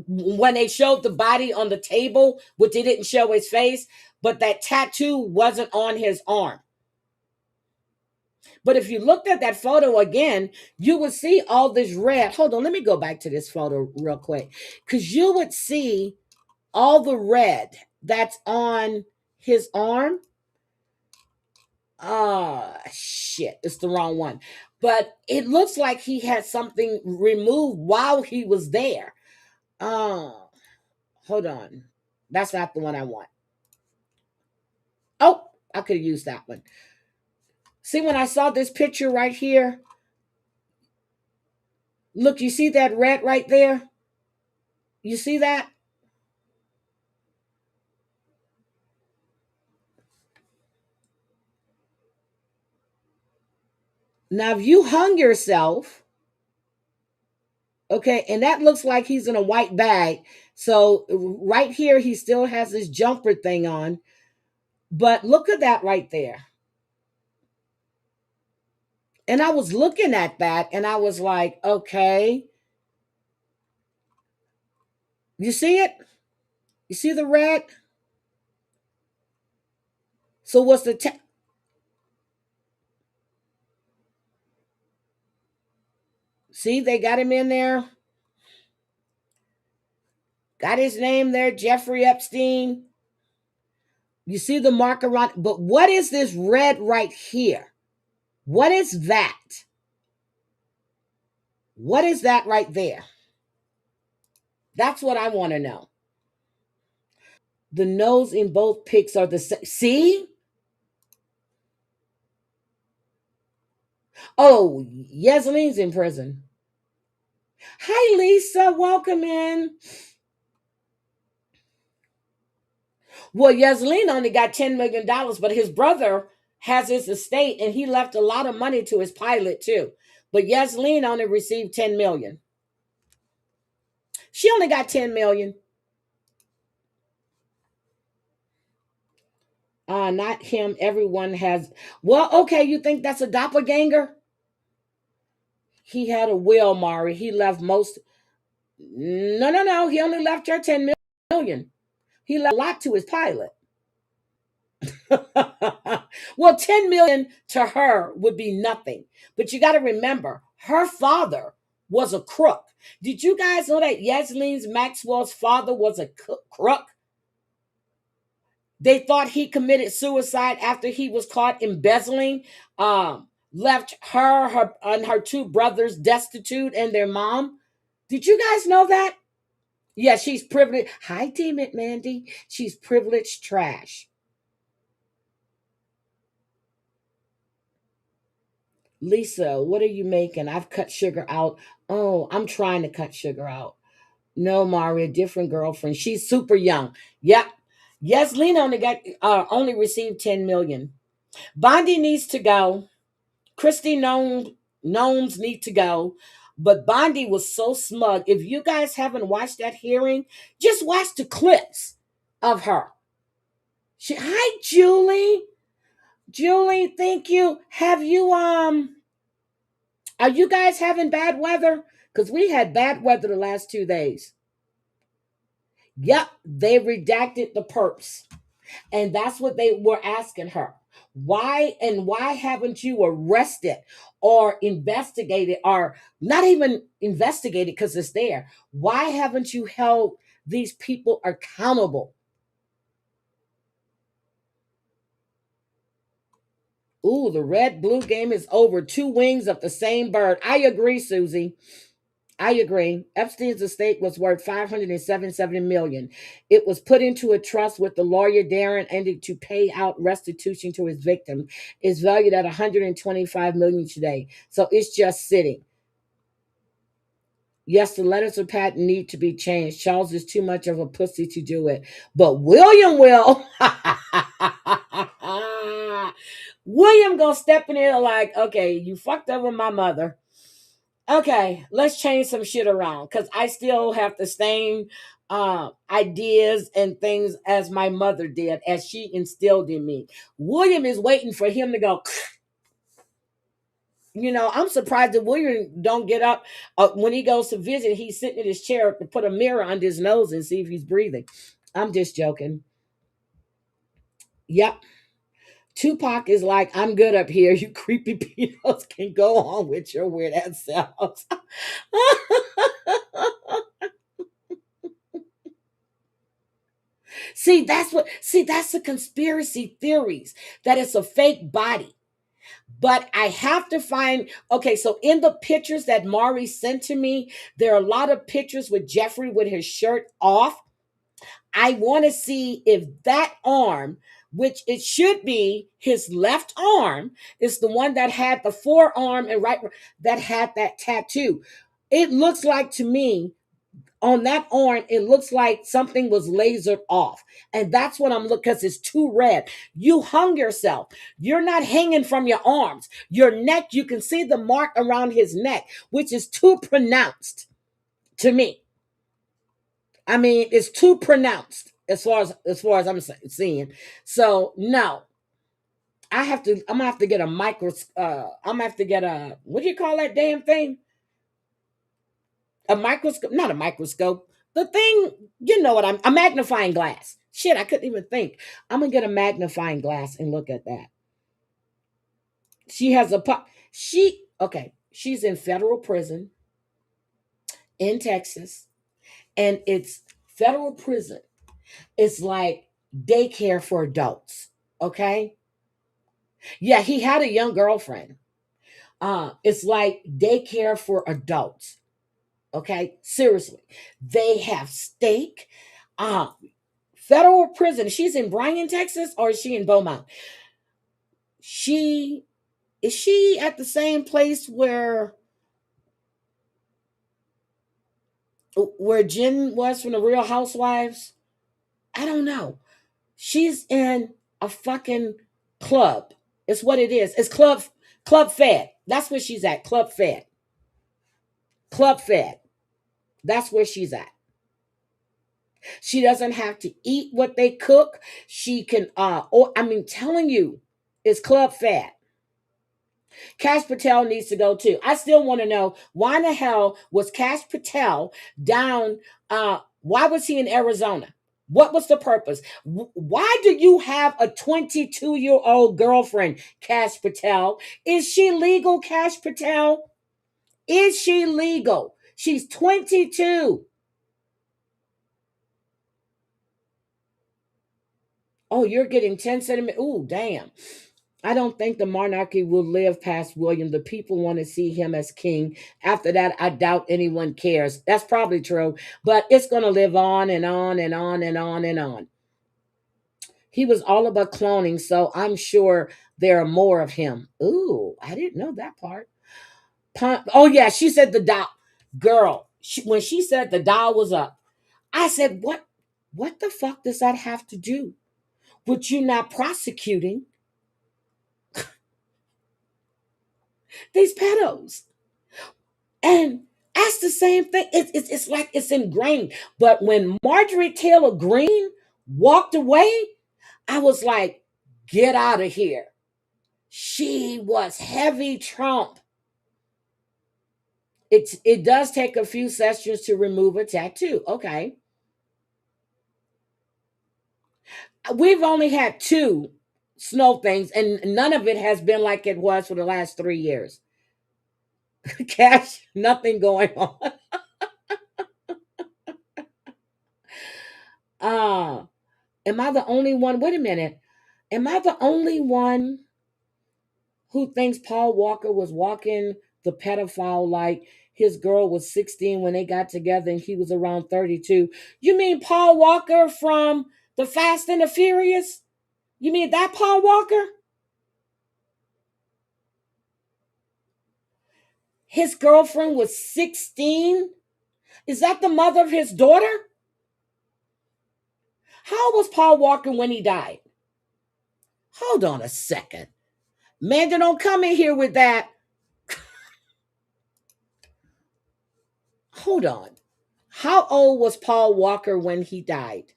when they showed the body on the table, but they didn't show his face, but that tattoo wasn't on his arm. But if you looked at that photo again, you would see all this red. Hold on, let me go back to this photo real quick. Because you would see all the red that's on his arm. Ah, shit, it's the wrong one. But it looks like he had something removed while he was there. Oh, hold on. That's not the one I want. Oh, I could have used that one. See, when I saw this picture right here, look, you see that red right there? You see that? Now, if you hung yourself, okay, and that looks like he's in a white bag. So, right here, he still has this jumper thing on. But look at that right there. And I was looking at that and I was like, okay, you see it? You see the red? So, what's the. See, they got him in there. Got his name there, Jeffrey Epstein. You see the mark around. But what is this red right here? What is that? What is that right there? That's what I want to know. The nose in both pics are the same. See? Oh, Yaslene's in prison. Hi, Lisa. Welcome in. Well, Yasleen only got $10 million, but his brother has his estate and he left a lot of money to his pilot too. But Yasleen only received 10 million. She only got 10 million. Not him. Everyone has. Well, okay, you think that's a doppelganger? He had a will, Mari. He left most. No, no, no. He only left her 10 million. He left a lot to his pilot. Well, 10 million to her would be nothing. But you got to remember, her father was a crook. Did you guys know that Yasmin Maxwell's father was a crook? They thought he committed suicide after he was caught embezzling, left her and her two brothers destitute and their mom. Did you guys know that? Yeah, she's privileged. Hi, damn it, Mandy. She's privileged trash. Lisa, what are you making? I've cut sugar out. Oh, I'm trying to cut sugar out. No, Maria, different girlfriend. She's super young. Yep. Yes, Lena only received 10 million. Bondi needs to go. Christy Knowns need to go. But Bondi was so smug. If you guys haven't watched that hearing, just watch the clips of her. Hi, Julie. Julie, thank you. Have you are you guys having bad weather? Because we had bad weather the last 2 days. Yep, they redacted the perps. And that's what they were asking her. Why haven't you arrested or investigated, or not even investigated because it's there? Why haven't you held these people accountable? Ooh, the red blue game is over. Two wings of the same bird. I agree, Susie. I agree. Epstein's estate was worth 577 million. It was put into a trust with the lawyer Darren ended to pay out restitution to his victim. It's valued at 125 million today. So it's just sitting. Yes, the letters of patent need to be changed. Charles is too much of a pussy to do it. But William will. William gonna step in there like, okay, you fucked up with my mother. Okay, let's change some shit around because I still have the same ideas and things as my mother did, as she instilled in me. William is waiting for him to go. I'm surprised that William don't get up when he goes to visit. He's sitting in his chair to put a mirror under his nose and see if he's breathing. I'm just joking. Yep. Tupac is like, I'm good up here. You creepy pedos can go on with your weird ass selves. That's the conspiracy theories, that it's a fake body. But I have to find, okay, so in the pictures that Mari sent to me, there are a lot of pictures with Jeffrey with his shirt off. I want to see if that arm, which it should be his left arm, is the one that had the forearm and right that had that tattoo. It looks like to me on that arm, it looks like something was lasered off. And that's what I'm looking, because it's too red. You hung yourself. You're not hanging from your arms. Your neck, you can see the mark around his neck, which is too pronounced to me. I mean, it's too pronounced as far as I'm seeing. So no, I'm gonna have to get a I'm gonna have to get a, what do you call that damn thing? A microscope, not a microscope. The thing, a magnifying glass. Shit, I couldn't even think. I'm gonna get a magnifying glass and look at that. She has a okay. She's in federal prison in Texas, and it's federal prison. It's like daycare for adults. Okay. Yeah, he had a young girlfriend. It's like daycare for adults. Okay, seriously, they have steak. Uh, Federal prison. She's in Bryan, Texas, or is she in Beaumont? She is she at the same place where Jen was from the Real Housewives? I don't know. She's in a fucking club. It's what it is. It's Club Fed. That's where she's at. Club Fed. Club Fed. That's where she's at. She doesn't have to eat what they cook. She can or I mean telling you, it's Club Fed. Cash Patel needs to go too. I still want to know, why in the hell was Cash Patel down why was he in Arizona? What was the purpose? Why do you have a 22-year-old girlfriend, Cash Patel? Is she legal, Cash Patel? Is she legal? She's 22. Oh, you're getting 10 centimeters. Ooh, damn. I don't think the monarchy will live past William. The people want to see him as king. After that, I doubt anyone cares. That's probably true, but it's going to live on and on and on and on and on. He was all about cloning, so I'm sure there are more of him. Ooh, I didn't know that part. Oh, yeah, she said the dial. Girl, when she said the dial was up, I said, what the fuck does that have to do with you not prosecuting these pedos? And that's the same thing. It's like it's ingrained. But when Marjorie Taylor Greene walked away, I was like, get out of here. She was heavy Trump. It does take a few sessions to remove a tattoo. Okay. We've only had two snow things, and none of it has been like it was for the last 3 years. Cash, nothing going on. Uh, am I the only one? Wait a minute. Am I the only one who thinks Paul Walker was walking the pedophile like his girl was 16 when they got together and he was around 32? You mean Paul Walker from The Fast and the Furious? You mean that Paul Walker? His girlfriend was 16? Is that the mother of his daughter? How old was Paul Walker when he died? Hold on a second. Amanda, don't come in here with that. Hold on. How old was Paul Walker when he died?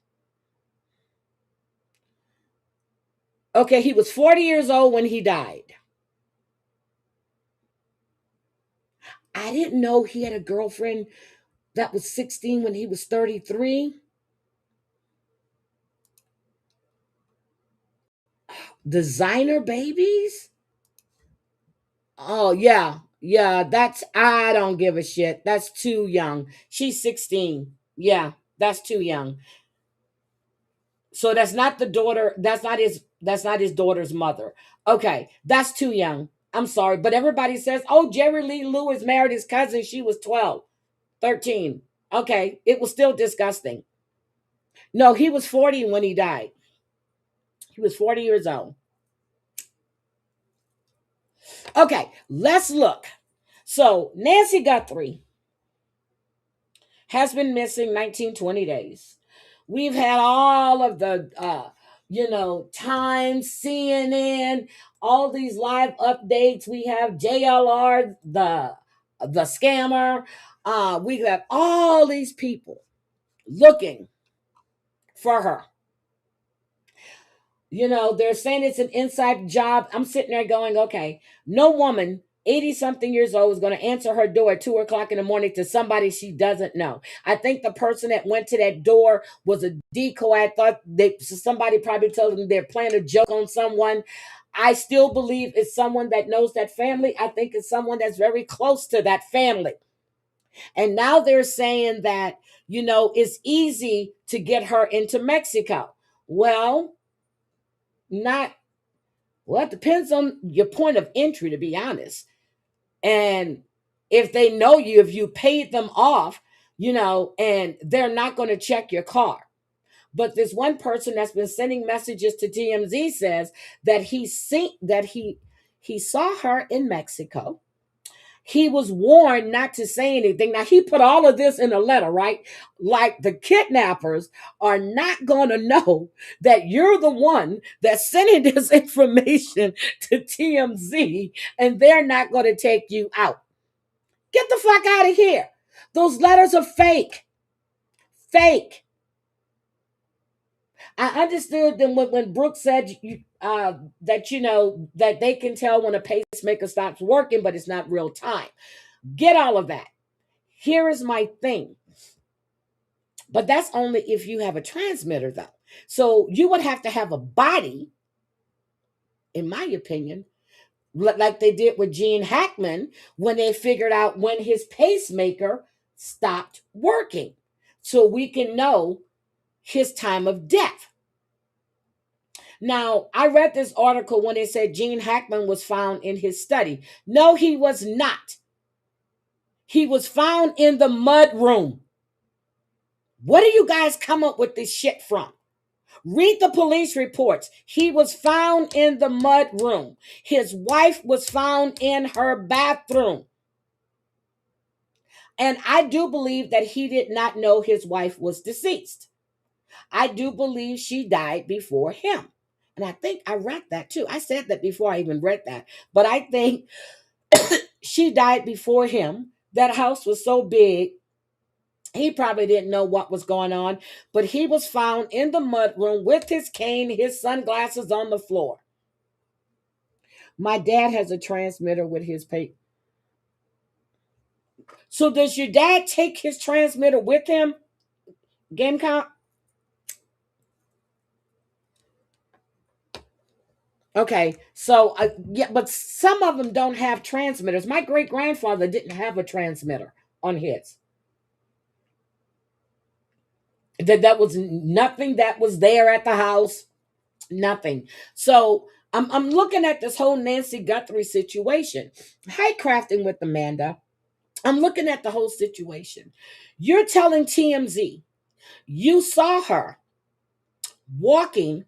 Okay, he was 40 years old when he died. I didn't know he had a girlfriend that was 16 when he was 33. Designer babies? Oh, yeah. Yeah, I don't give a shit. That's too young. She's 16. Yeah, that's too young. So that's not the daughter, that's not his daughter's mother. Okay, that's too young. I'm sorry, but everybody says, "Oh, Jerry Lee Lewis married his cousin, she was 12, 13." Okay, it was still disgusting. No, he was 40 when he died. He was 40 years old. Okay, let's look. So, Nancy Guthrie has been missing 19, 20 days. We've had all of the, Time, CNN, all these live updates. We have JLR, the scammer. We have all these people looking for her. They're saying it's an inside job. I'm sitting there going, okay, no woman 80 something years old is going to answer her door at 2 o'clock in the morning to somebody she doesn't know. I think the person that went to that door was a decoy. I thought somebody probably told them they're playing a joke on someone. I still believe it's someone that knows that family. I think it's someone that's very close to that family. And now they're saying that, it's easy to get her into Mexico. Well, not well, it depends on your point of entry, to be honest. And if they know you, if you paid them off, and they're not going to check your car. But this one person that's been sending messages to TMZ says that he saw her in Mexico. He was warned not to say anything. Now, he put all of this in a letter, right? Like the kidnappers are not going to know that you're the one that's sending this information to TMZ, and they're not going to take you out. Get the fuck out of here. Those letters are fake. Fake. I understood them when Brooks said that they can tell when a pacemaker stops working, but it's not real time. Get all of that. Here is my thing. But that's only if you have a transmitter, though. So you would have to have a body, in my opinion, like they did with Gene Hackman when they figured out when his pacemaker stopped working. So we can know his time of death. Now, I read this article when it said Gene Hackman was found in his study. No, he was not. He was found in the mud room. Where do you guys come up with this shit from? Read the police reports. He was found in the mud room. His wife was found in her bathroom. And I do believe that he did not know his wife was deceased. I do believe she died before him. And I think I read that too. I said that before I even read that. But I think she died before him. That house was so big, he probably didn't know what was going on. But he was found in the mudroom with his cane, his sunglasses on the floor. My dad has a transmitter with his paper. So does your dad take his transmitter with him? Gamecock? Okay, so yeah, but some of them don't have transmitters. My great grandfather didn't have a transmitter on his. That was nothing that was there at the house. Nothing. So I'm looking at this whole Nancy Guthrie situation. Hi, crafting with Amanda. I'm looking at the whole situation. You're telling TMZ you saw her walking,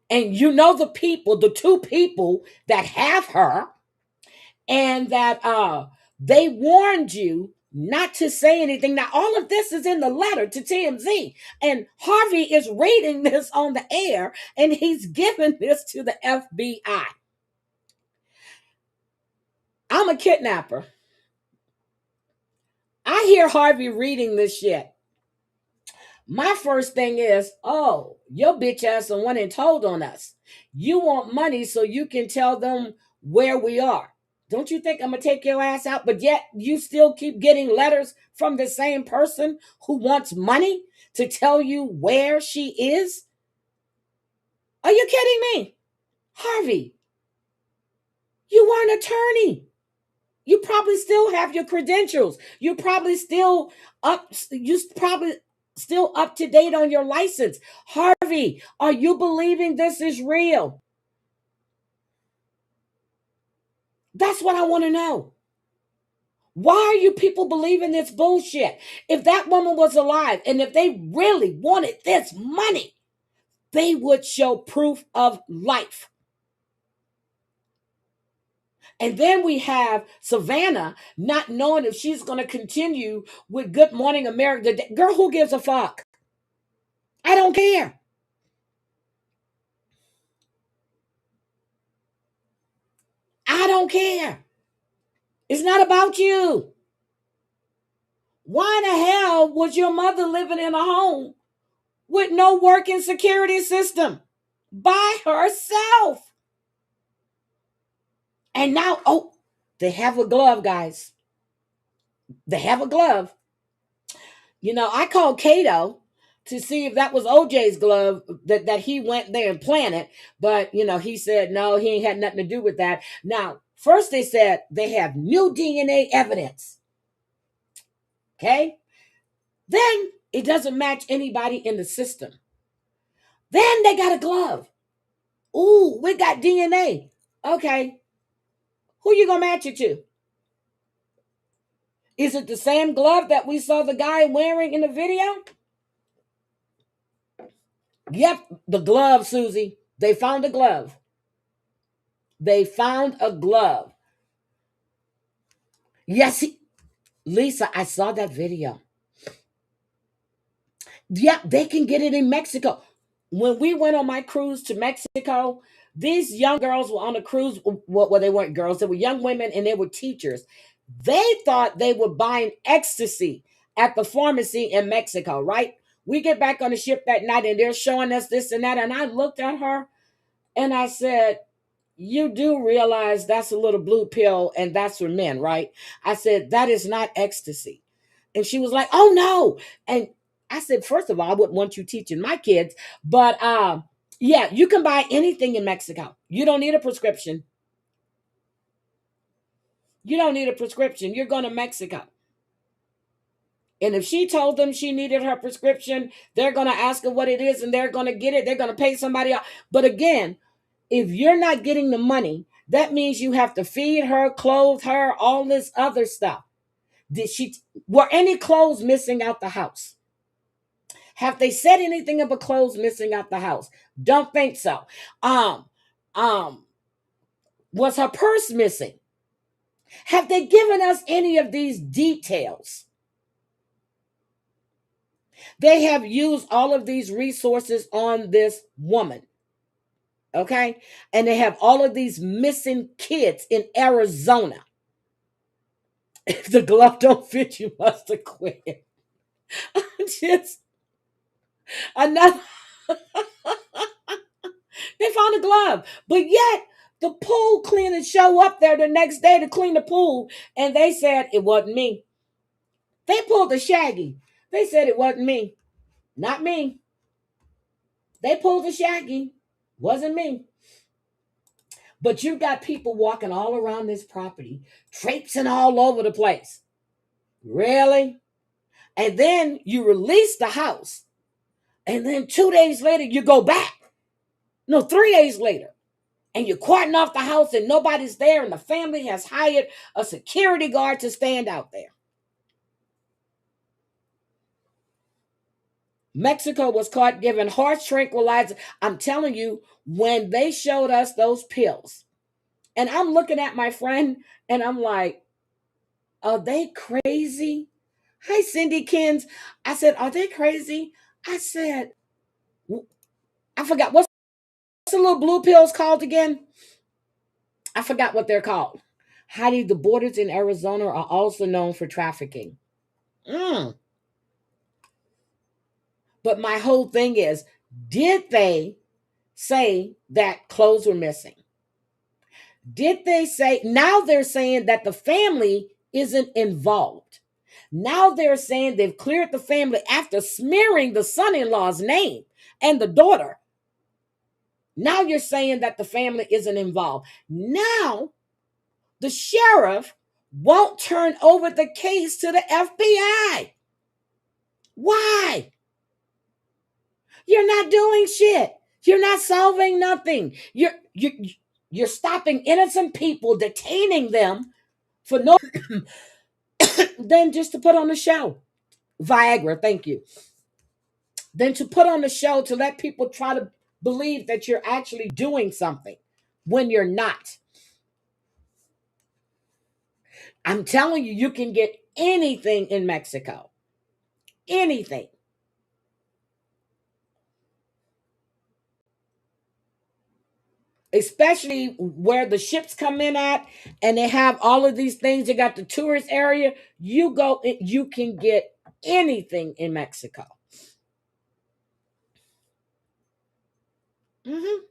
and you know the people, the two people that have her, and that they warned you not to say anything. Now, all of this is in the letter to TMZ, and Harvey is reading this on the air, and he's giving this to the FBI. I'm a kidnapper. I hear Harvey reading this shit. My first thing is, oh, your bitch ass the one and told on us. You want money so you can tell them where we are. Don't you think I'm gonna take your ass out? But yet you still keep getting letters from the same person who wants money to tell you where she is? Are you kidding me? Harvey, you were an attorney. You probably still have your credentials. You probably still up you probably still up to date on your license. Harvey, are you believing this is real? That's what I want to know. Why are you people believing this bullshit? If that woman was alive and if they really wanted this money, they would show proof of life. And then we have Savannah not knowing if she's going to continue with Good Morning America. Girl, who gives a fuck? I don't care. I don't care. It's not about you. Why the hell was your mother living in a home with no working security system by herself? And now, oh, they have a glove, guys. They have a glove. You know, I called Cato to see if that was OJ's glove that he went there and planted. But, you know, he said, no, he ain't had nothing to do with that. Now, first they said they have new DNA evidence. Okay? Then it doesn't match anybody in the system. Then they got a glove. Ooh, we got DNA. Okay. Who you going to match it to? Is it the same glove that we saw the guy wearing in the video? Yep, the glove, Susie. They found a glove. They found a glove. Yes, Lisa, I saw that video. Yep, they can get it in Mexico. When we went on my cruise to Mexico, these young girls were on a cruise. Well, they weren't girls, they were young women and they were teachers. They thought they were buying ecstasy at the pharmacy in Mexico, right? We get back on the ship that night and they're showing us this and that. And I looked at her and I said, you do realize that's a little blue pill and that's for men, right? I said, that is not ecstasy. And she was like, oh no. And I said, first of all, I wouldn't want you teaching my kids, but yeah, you can buy anything in Mexico. You don't need a prescription. You don't need a prescription. You're going to Mexico. And if she told them she needed her prescription, they're going to ask her what it is and they're going to get it. They're going to pay somebody else. But again, if you're not getting the money, that means you have to feed her, clothe her, all this other stuff. Did she were any clothes missing out the house? Have they said anything about clothes missing out the house? Don't think so. Um, um, was her purse missing? Have they given us any of these details? They have used all of these resources on this woman. Okay. And they have all of these missing kids in Arizona. If the glove don't fit, you must have quit. Just another. They found a glove, but yet the pool cleaners show up there the next day to clean the pool, and they said it wasn't me. They pulled the shaggy. They said it wasn't me, not me. They pulled the shaggy, wasn't me. But you've got people walking all around this property, traipsing all over the place. Really? And then you release the house, and then 2 days later you go back. No, 3 days later. And you're quarting off the house and nobody's there, and the family has hired a security guard to stand out there. Mexico was caught giving horse tranquilizer. I'm telling you, when they showed us those pills, and I'm looking at my friend and I'm like, are they crazy? Hi, Cindy Kins. I said, are they crazy? I said, I forgot. What's the little blue pills called again? I forgot what they're called. Heidi, the borders in Arizona are also known for trafficking. Mm. But my whole thing is, did they say that clothes were missing? Did they say, now they're saying that the family isn't involved. Now they're saying they've cleared the family after smearing the son-in-law's name and the daughter. Now you're saying that the family isn't involved. Now the sheriff won't turn over the case to the FBI. Why? You're not doing shit. You're not solving nothing. You're stopping innocent people, detaining them for no than just to put on a show. Viagra, thank you. Then to put on a show to let people try to believe that you're actually doing something when you're not. I'm telling you, you can get anything in Mexico. Anything. Especially where the ships come in at, and they have all of these things. They got the tourist area. You go, you can get anything in Mexico. Hmm.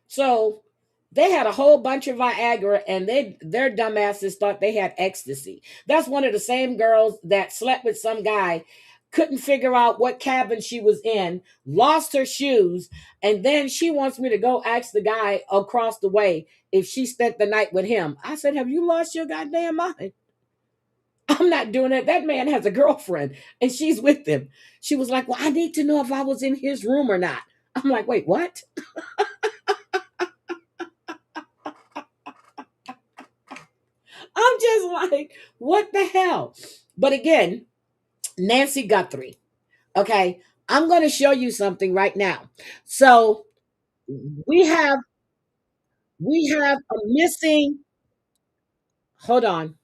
So they had a whole bunch of Viagra, and their dumbasses thought they had ecstasy. That's one of the same girls that slept with some guy, couldn't figure out what cabin she was in, lost her shoes, and then she wants me to go ask the guy across the way if she spent the night with him. I said, have you lost your goddamn mind? I'm not doing it. That man has a girlfriend and she's with him. She was like, well, I need to know if I was in his room or not. I'm like, wait, what? I'm just like, what the hell? But again, Nancy Guthrie. Okay, I'm going to show you something right now. So we have a missing. Hold on,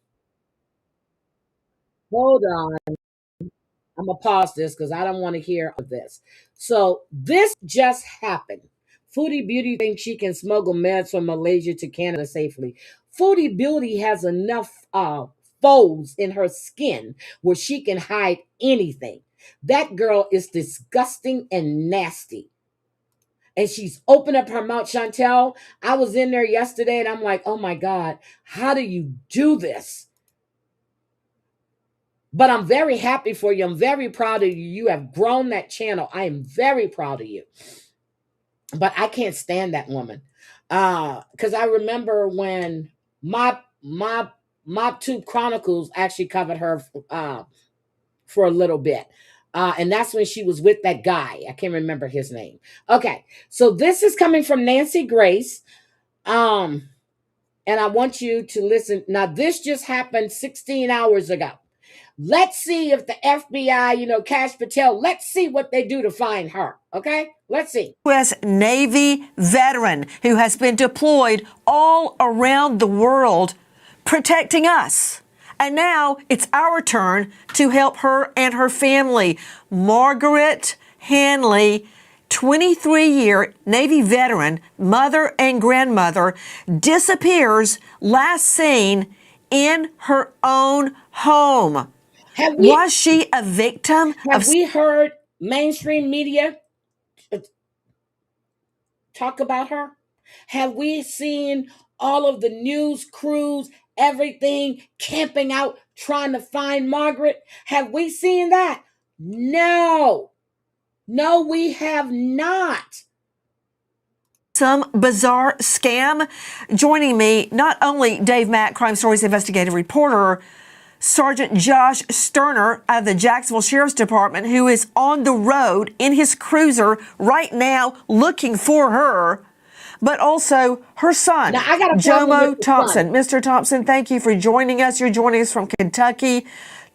hold on. I'm gonna pause this because I don't want to hear of this. So this just happened. Foodie Beauty thinks she can smuggle meds from Malaysia to Canada safely. Foodie Beauty has enough folds in her skin where she can hide anything. That girl is disgusting and nasty. And she's opened up her mouth. Chantel, I was in there yesterday and I'm like, oh my God, how do you do this? But I'm very happy for you. I'm very proud of you. You have grown that channel. I am very proud of you. But I can't stand that woman. Because I remember when Mob Tube Chronicles actually covered her for a little bit. And that's when she was with that guy. I can't remember his name. Okay. So this is coming from Nancy Grace. Um, and I want you to listen. Now, this just happened 16 hours ago. Let's see if the FBI, Cash Patel, let's see what they do to find her. Okay? Let's see. U.S. Navy veteran who has been deployed all around the world protecting us. And now it's our turn to help her and her family. Margaret Hanley, 23-year Navy veteran, mother and grandmother, disappears, last seen in her own home. Was she a victim Have we heard mainstream media talk about her? Have we seen all of the news crews, everything camping out trying to find Margaret? Have we seen that? No. No, we have not. Some bizarre scam? Joining me, not only Dave Mack, Crime Stories investigative reporter, Sergeant Josh Sterner out of the Jacksonville Sheriff's Department, who is on the road in his cruiser right now looking for her, but also her son, now, I got a Jomo Thompson. Mr. Thompson, thank you for joining us. You're joining us from Kentucky.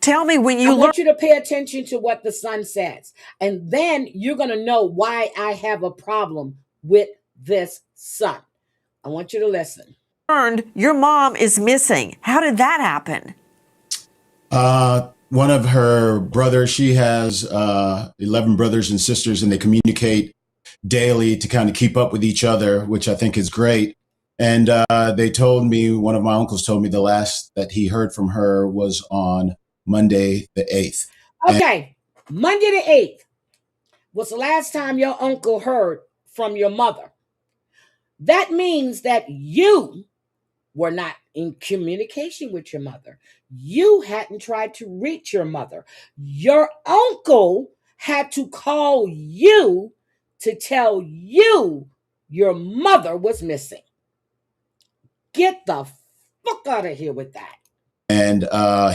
Tell me when you I want you to pay attention to what the son says, and then you're going to know why I have a problem with this son. I want you to listen. Learned your mom is missing. How did that happen? One of her brothers, she has 11 brothers and sisters, and they communicate daily to kind of keep up with each other, which I think is great. And they told me, one of my uncles told me the last that he heard from her was on Monday the 8th. Okay, Monday the 8th was the last time your uncle heard from your mother. That means that you were not in communication with your mother. You hadn't tried to reach your mother. Your uncle had to call you to tell you your mother was missing. Get the fuck out of here with that. And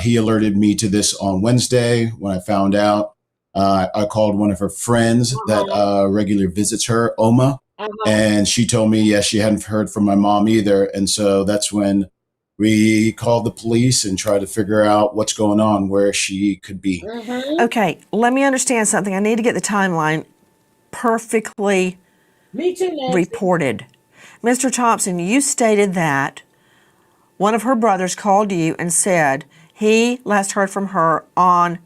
he alerted me to this on Wednesday when I found out. I called one of her friends that regularly visits her, Oma, and she told me, yes, she hadn't heard from my mom either. And so that's when we called the police and tried to figure out what's going on, where she could be. Okay, let me understand something. I need to get the timeline perfectly reported. Mr. Thompson, you stated that one of her brothers called you and said he last heard from her on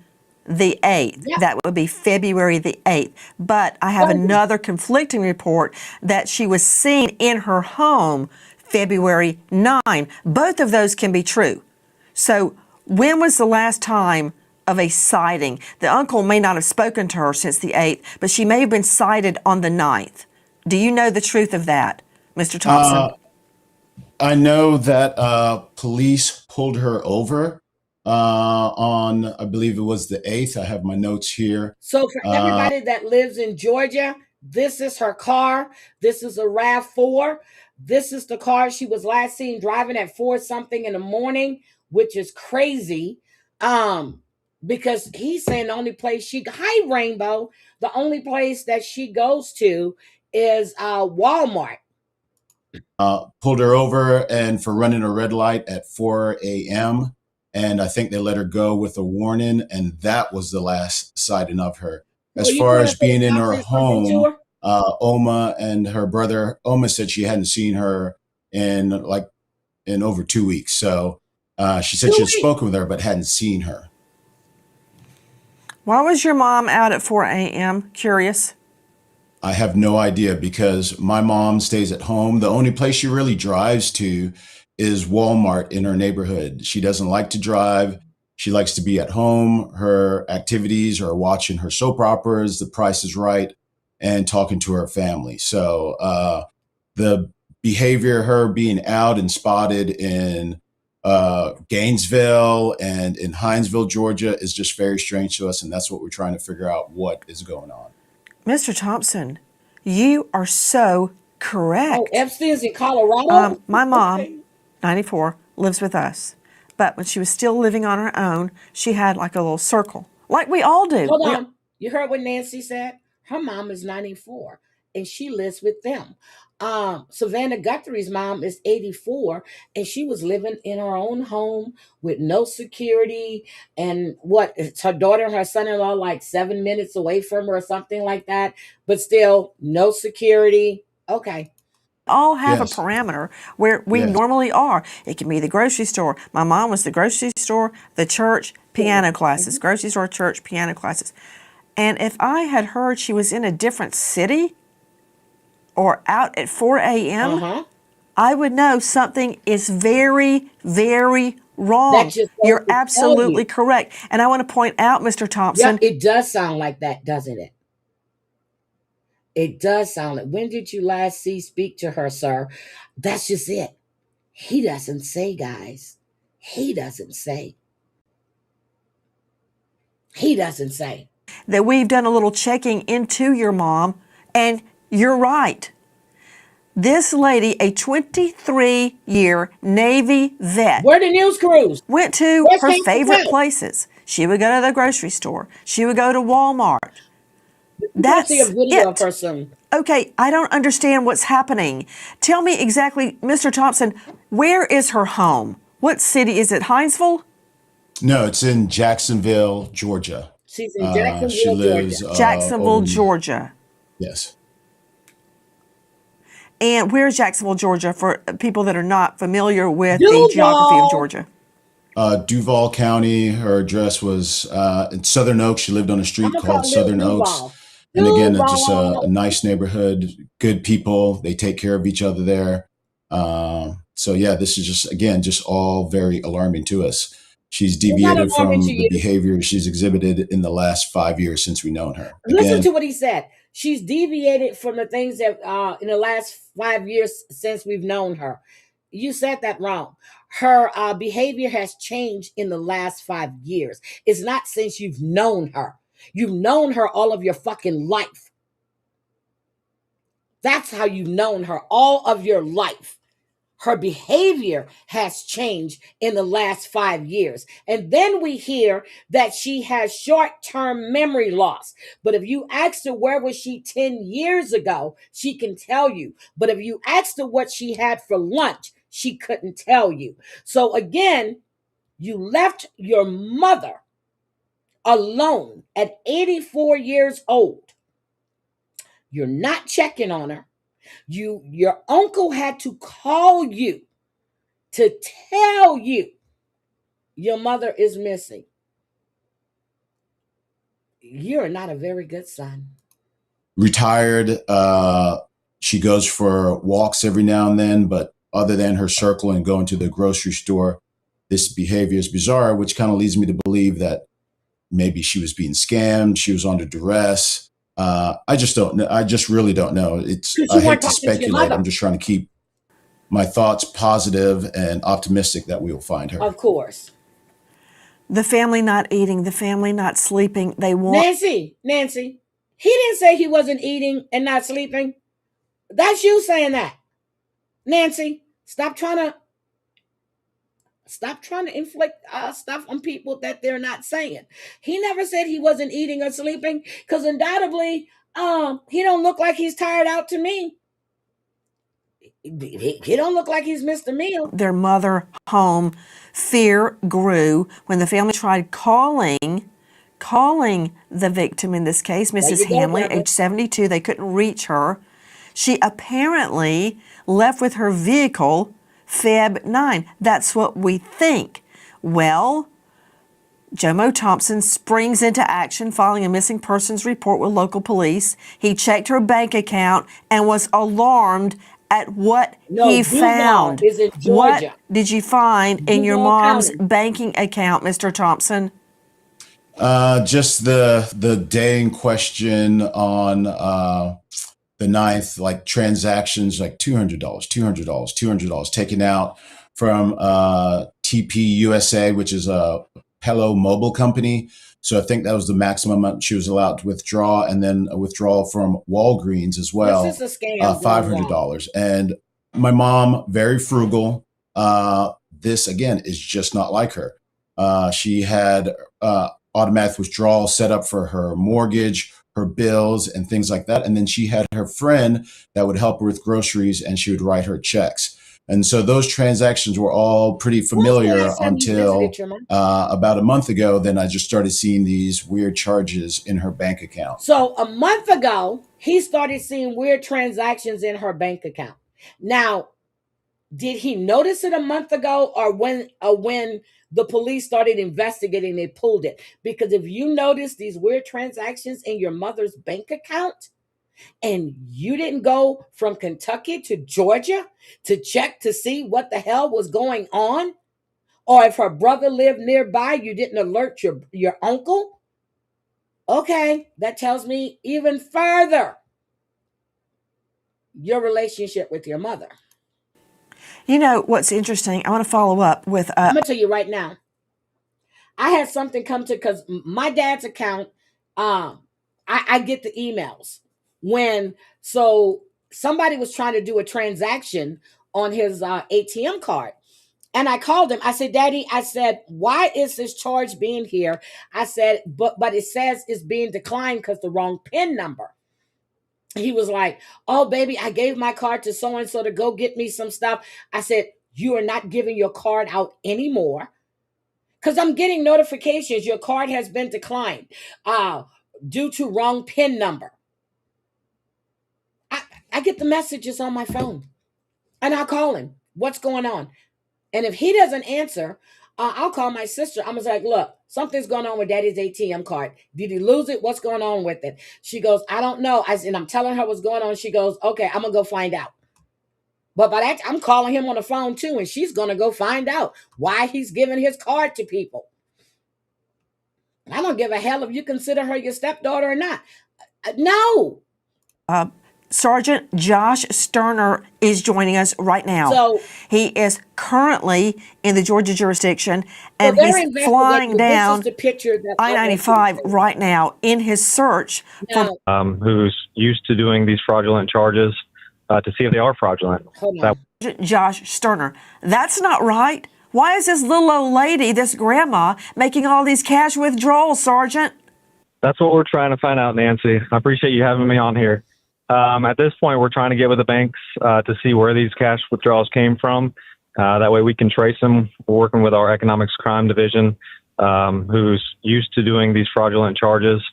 the 8th. Yep. That would be February the 8th. But I have another conflicting report that she was seen in her home February 9. Both of those can be true. So when was the last time of a sighting? The uncle may not have spoken to her since the 8th, but she may have been sighted on the 9th. Do you know the truth of that, Mr. Thompson? I know that police pulled her over on, I believe it was the 8th. I have my notes here. So for everybody that lives in Georgia, this is her car. This is a RAV4. This is the car she was last seen driving at 4 something in the morning, which is crazy. Because he's saying the only place hi Rainbow, the only place that she goes to is Walmart. Pulled her over and for running a red light at 4 a.m. And I think they let her go with a warning, and that was the last sighting of her. As far as being in her home, Oma and her brother, Oma said she hadn't seen her in over 2 weeks. So she said she had spoken with her, but hadn't seen her. Why was your mom out at 4 a.m.? Curious. I have no idea, because my mom stays at home. The only place she really drives to is Walmart in her neighborhood. She doesn't like to drive. She likes to be at home. Her activities are watching her soap operas, The Price is Right, and talking to her family. So the behavior, her being out and spotted in Gainesville and in Hinesville, Georgia is just very strange to us. And that's what we're trying to figure out what is going on. Mr. Thompson, you are so correct. Oh, Epstein's in Colorado? My mom, 94, lives with us. But when she was still living on her own, she had like a little circle, like we all do. Hold on. You heard what Nancy said? Her mom is 94, and she lives with them. Savannah Guthrie's mom is 84, and she was living in her own home with no security. And it's her daughter and her son-in-law like 7 minutes away from her or something like that, but still no security. Okay. All have a parameter where we normally are. It can be the grocery store. My mom was the grocery store, the church, piano classes, grocery store, church, piano classes. And if I had heard she was in a different city or out at 4 a.m., I would know something is very, very wrong. You're absolutely correct. And I want to point out, Mr. Thompson. Yeah, it does sound like that, doesn't it? It does sound like. When did you last speak to her, sir? That's just it. He doesn't say, guys. He doesn't say. He doesn't say. That we've done a little checking into your mom, and you're right. This lady, a 23-year Navy vet, where the news crews went to her favorite places. She would go to the grocery store. She would go to Walmart. That's see a video of her soon. Okay, I don't understand what's happening. Tell me exactly, Mr. Thompson, where is her home? What city? Is it Hinesville? No, it's in Jacksonville, Georgia. She's in Jacksonville, Georgia. Jacksonville, Georgia. Yes. And where's Jacksonville, Georgia, for people that are not familiar with the geography of Georgia? Duval County. Her address was in Southern Oaks. She lived on a street called Southern Oaks. And again, just a nice neighborhood, good people. They take care of each other there. So yeah, this is just all very alarming to us. She's deviated from the behavior she's exhibited in the last 5 years since we've known her. Listen to what he said. She's deviated from the things that in the last 5 years since we've known her. You said that wrong. Her behavior has changed in the last 5 years. It's not since you've known her. You've known her all of your fucking life. That's how you've known her all of your life. Her behavior has changed in the last 5 years. And then we hear that she has short-term memory loss. But if you asked her where was she 10 years ago, she can tell you. But if you asked her what she had for lunch, she couldn't tell you. So again, you left your mother alone at 84 years old. You're not checking on her. Your uncle had to call you to tell you your mother is missing. You're not a very good son. Retired. She goes for walks every now and then, but other than her circle and going to the grocery store, this behavior is bizarre, which kind of leads me to believe that maybe she was being scammed. She was under duress. I just don't know. I just really don't know. I hate to speculate. I'm just trying to keep my thoughts positive and optimistic that we will find her. Of course. The family not eating, the family not sleeping. They want Nancy. He didn't say he wasn't eating and not sleeping. That's you saying that. Nancy, stop trying to inflict stuff on people that they're not saying. He never said he wasn't eating or sleeping, because undoubtedly, he don't look like he's tired out to me. He don't look like he's missed a meal. Their mother home. Fear grew when the family tried calling the victim, in this case, Mrs. Hamley, age 72. They couldn't reach her. She apparently left with her vehicle Feb 9. That's what we think. Well, Jomo Thompson springs into action, filing a missing persons report with local police. He checked her bank account and was alarmed at what he found. Is in Georgia. What did you find in your mom's banking account, Mr. Thompson? Just the day in question on the 9th, like transactions like $200 taken out from TP USA, which is a Hello mobile company. So I think that was the maximum amount she was allowed to withdraw, and then a withdrawal from Walgreens as well, This is a scam. $500. And my mom, very frugal. This again is just not like her. She had automatic withdrawal set up for her mortgage, her bills, and things like that. And then she had her friend that would help her with groceries, and she would write her checks. And so those transactions were all pretty familiar until about a month ago. Then I just started seeing these weird charges in her bank account. So a month ago, he started seeing weird transactions in her bank account. Now, did he notice it a month ago, or when the police started investigating, they pulled it? Because if you notice these weird transactions in your mother's bank account, and you didn't go from Kentucky to Georgia to check to see what the hell was going on, or if her brother lived nearby, you didn't alert your uncle, okay, that tells me even further your relationship with your mother. You know what's interesting? I want to follow up with... I'm going to tell you right now. I had something come to, because my dad's account, I get the emails so somebody was trying to do a transaction on his ATM card. And I called him. I said, Daddy, I said, why is this charge being here? I said, but it says it's being declined because the wrong PIN number. He was like, oh, baby, I gave my card to so-and-so to go get me some stuff. I said, you are not giving your card out anymore, because I'm getting notifications. Your card has been declined due to wrong PIN number. I get the messages on my phone, and I'll call him. What's going on? And if he doesn't answer, I'll call my sister. I'm just like, look, something's going on with Daddy's ATM card. Did he lose it? What's going on with it? She goes, I don't know. And I'm telling her what's going on. She goes, okay, I'm going to go find out. But by that, I'm calling him on the phone too, and she's going to go find out why he's giving his card to people. I don't give a hell if you consider her your stepdaughter or not. No. Sergeant Josh Sterner is joining us right now. So he is currently in the Georgia jurisdiction, and he's flying down I-95 right now in his search for... who's used to doing these fraudulent charges to see if they are fraudulent. Josh Sterner. That's not right. Why is this little old lady, this grandma, making all these cash withdrawals, Sergeant? That's what we're trying to find out, Nancy. I appreciate you having me on here. At this point, we're trying to get with the banks to see where these cash withdrawals came from. That way we can trace them. We're working with our economics crime division, who's used to doing these fraudulent charges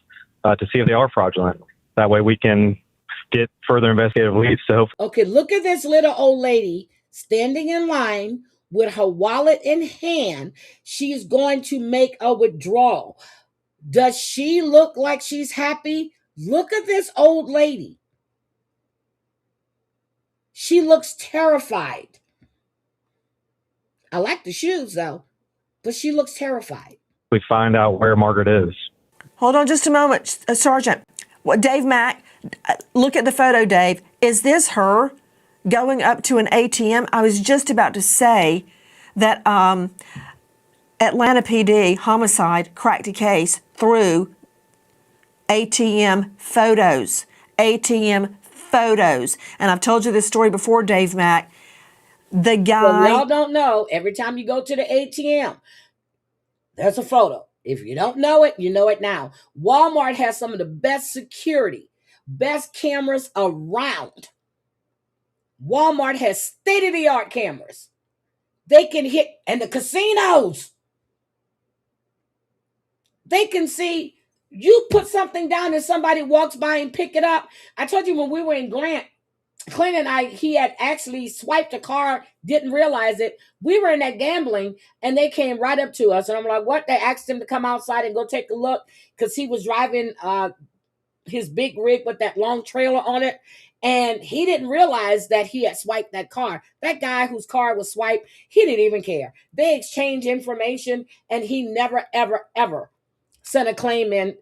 to see if they are fraudulent. That way we can get further investigative leads to hope. Okay, look at this little old lady standing in line with her wallet in hand. She's going to make a withdrawal. Does she look like she's happy? Look at this old lady. She looks terrified. I like the shoes though, but she looks terrified. We find out where Margaret is. Hold on just a moment, Sergeant. Dave Mack, look at the photo, Dave. Is this her going up to an ATM? I was just about to say that Atlanta PD homicide cracked a case through ATM photos. ATM photos. And I've told you this story before, Dave Mack. The guy... Well, y'all don't know. Every time you go to the ATM, there's a photo. If you don't know it, you know it now. Walmart has some of the best security, best cameras around. Walmart has state-of-the-art cameras. They can hit, and the casinos, they can see you put something down and somebody walks by and pick it up. I told you when we were in Grant, Clint and he had actually swiped a car, didn't realize it. We were in that gambling, and they came right up to us. And I'm like, what? They asked him to come outside and go take a look because he was driving his big rig with that long trailer on it. And he didn't realize that he had swiped that car. That guy whose car was swiped, he didn't even care. They exchanged information, and he never, ever, ever sent a claim in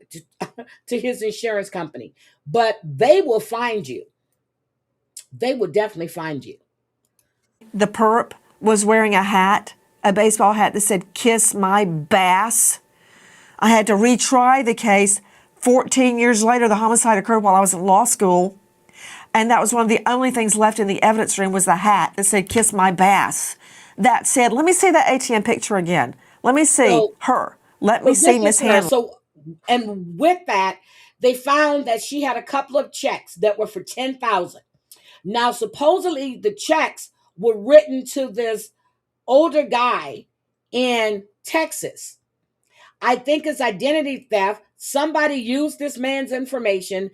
to his insurance company. But they will find you. They would definitely find you. The perp was wearing a hat, a baseball hat that said, "Kiss my bass." I had to retry the case 14 years later. The homicide occurred while I was in law school. And that was one of the only things left in the evidence room was the hat that said, "Kiss my bass." That said, let me see that ATM picture again. Let me see her. Let me see Miss Hanley. So, and with that, they found that she had a couple of checks that were for $10,000. Now, supposedly the checks were written to this older guy in Texas. I think it's identity theft. Somebody used this man's information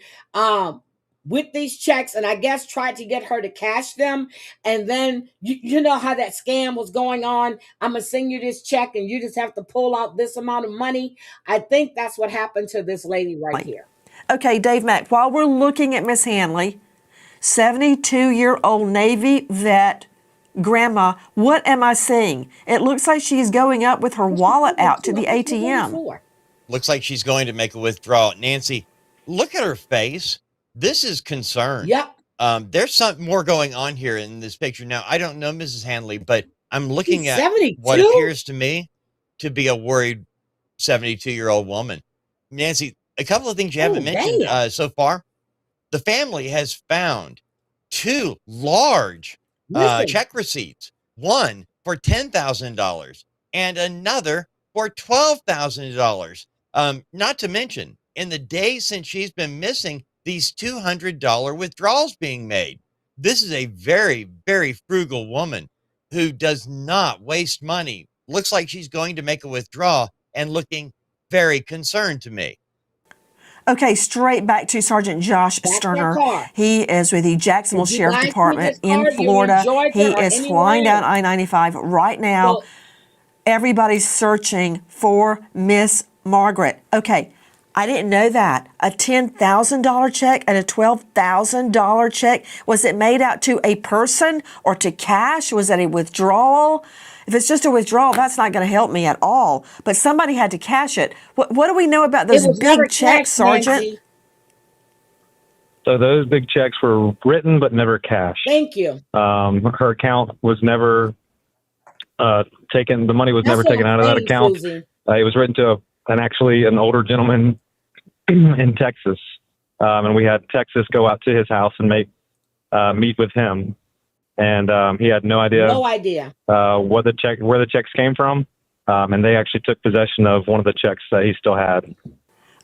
with these checks and I guess tried to get her to cash them. And then you know how that scam was going on. I'm going to send you this check and you just have to pull out this amount of money. I think that's what happened to this lady right here. Okay, Dave Mack, while we're looking at Miss Hanley, 72-year-old Navy vet, grandma, what am I seeing? It looks like she's going up with her wallet out to the ATM. Looks like she's going to make a withdrawal. Nancy, look at her face. This is concern. Yep. There's something more going on here in this picture. Now, I don't know Mrs. Hanley, but I'm looking at 72? what appears to me to be a worried 72-year-old woman. Nancy, a couple of things you haven't mentioned so far. The family has found 2 large check receipts, one for $10,000 and another for $12,000. Not to mention, in the days since she's been missing, these $200 withdrawals being made. This is a very, very frugal woman who does not waste money. Looks like she's going to make a withdrawal and looking very concerned to me. Okay, straight back to Sergeant Josh Sterner. He is with the Jacksonville Sheriff Department in Florida. He is flying down I-95 right now. Everybody's searching for Miss Margaret. Okay, I didn't know that. A $10,000 check and a $12,000 check. Was it made out to a person or to cash? Was it a withdrawal? If it's just a withdrawal, that's not going to help me at all. But somebody had to cash it. What do we know about those big checks, Sergeant? Nancy. So those big checks were written but never cashed. Thank you. Her account was never taken. The money was never taken out of that account. It was written to an older gentleman in Texas, and we had Texas go out to his house and meet with him. And he had no idea where the checks came from, and they actually took possession of one of the checks that he still had.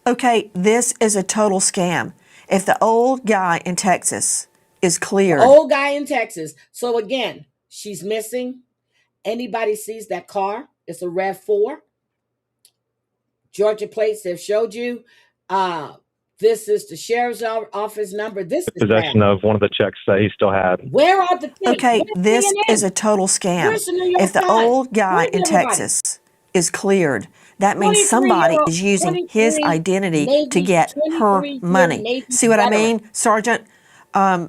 Okay, this is a total scam. If the old guy in Texas is cleared. Old guy in Texas. So again, she's missing. Anybody sees that car, it's a RAV4. Georgia plates have showed you. This is the sheriff's office number. This is possession of one of the checks that he still had. Where are the things? Okay, this is a total scam. If the old guy in Texas is cleared, that means somebody is using his identity to get her money. See what I mean, Sergeant? How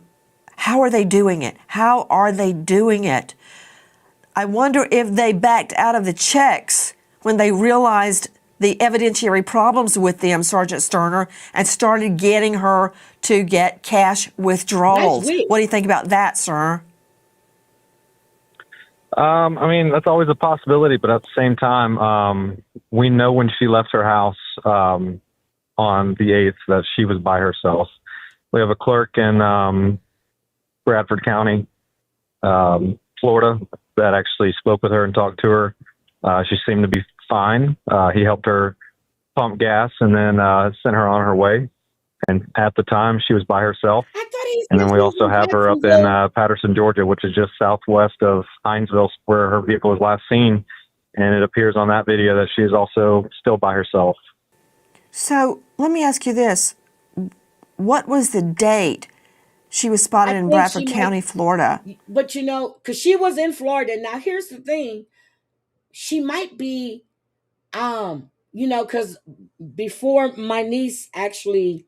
are they doing it? How are they doing it? I wonder if they backed out of the checks when they realized the evidentiary problems with them, Sergeant Sterner, and started getting her to get cash withdrawals. What do you think about that, sir? I mean, that's always a possibility, but at the same time, we know when she left her house on the 8th that she was by herself. We have a clerk in Bradford County, Florida, that actually spoke with her and talked to her. She seemed to be fine. He helped her pump gas and then sent her on her way. And at the time, she was by herself. And then we also have her up in Patterson, Georgia, which is just southwest of Hinesville, where her vehicle was last seen. And it appears on that video that she is also still by herself. So let me ask you this. What was the date she was spotted in Bradford County, Florida? But you know, because she was in Florida. Now, here's the thing. She might be, you know, because before my niece actually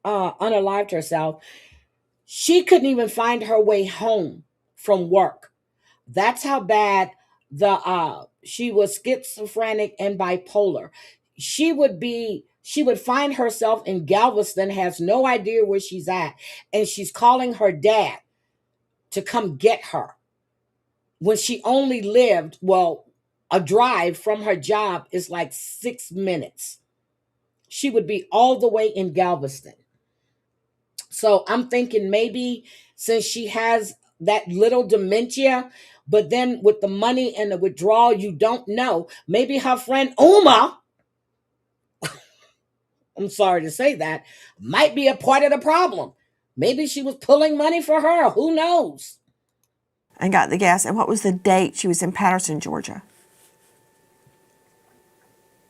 unalived herself, she couldn't even find her way home from work. That's how bad she was schizophrenic and bipolar. She would find herself in Galveston, has no idea where she's at, and she's calling her dad to come get her when she only lived, well, a drive from her job is like 6 minutes. She would be all the way in Galveston. So I'm thinking maybe since she has that little dementia, but then with the money and the withdrawal, you don't know. Maybe her friend Uma, I'm sorry to say that, might be a part of the problem. Maybe she was pulling money for her. Who knows? And got the gas. And what was the date she was in Patterson, Georgia?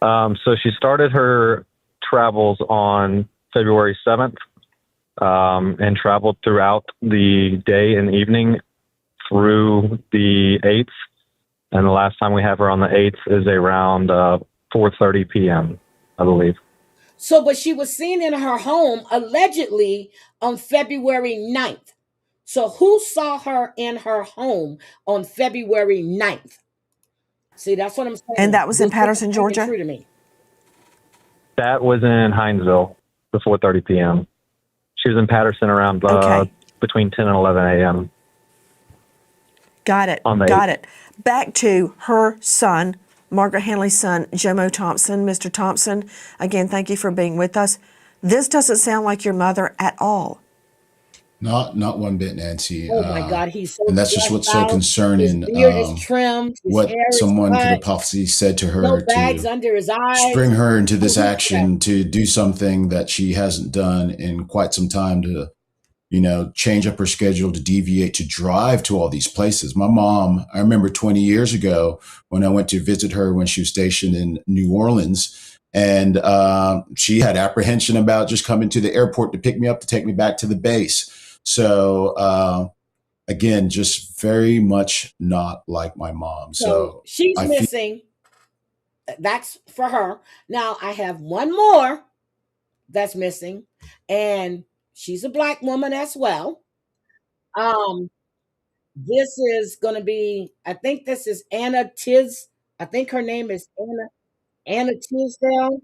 So she started her travels on February 7th and traveled throughout the day and evening through the 8th. And the last time we have her on the 8th is around 4:30 p.m., I believe. So, but she was seen in her home allegedly on February 9th. So who saw her in her home on February 9th? See, that's what I'm saying. And that was in Patterson, Georgia? True to me. That was in Hinesville, the 4:30 p.m. She was in Patterson around between 10 and 11 a.m. Got it. Got it. Back to her son, Margaret Hanley's son, Jomo Thompson. Mr. Thompson, again, thank you for being with us. This doesn't sound like your mother at all. Not one bit, Nancy. Oh my God, he's so and that's just what's so concerning. His beard is trimmed. What someone could have possibly said to her no bags to under his eyes. spring her into this action to do something that she hasn't done in quite some time to, change up her schedule, to deviate, to drive to all these places. My mom, I remember 20 years ago when I went to visit her when she was stationed in New Orleans, and she had apprehension about just coming to the airport to pick me up, to take me back to the base. So, again, just very much not like my mom. So she's missing. That's for her. Now I have one more that's missing, and she's a Black woman as well. This is going to be, I think this is Anna Tiz. I think her name is Anna Tisdale.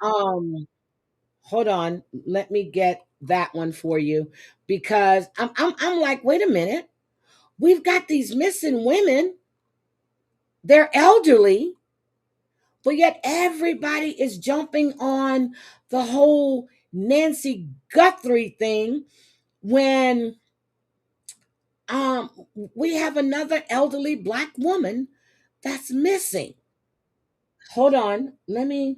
Hold on, let me get that one for you, because I'm like, wait a minute, we've got these missing women. They're elderly, but yet everybody is jumping on the whole Nancy Guthrie thing when we have another elderly Black woman that's missing. Hold on, let me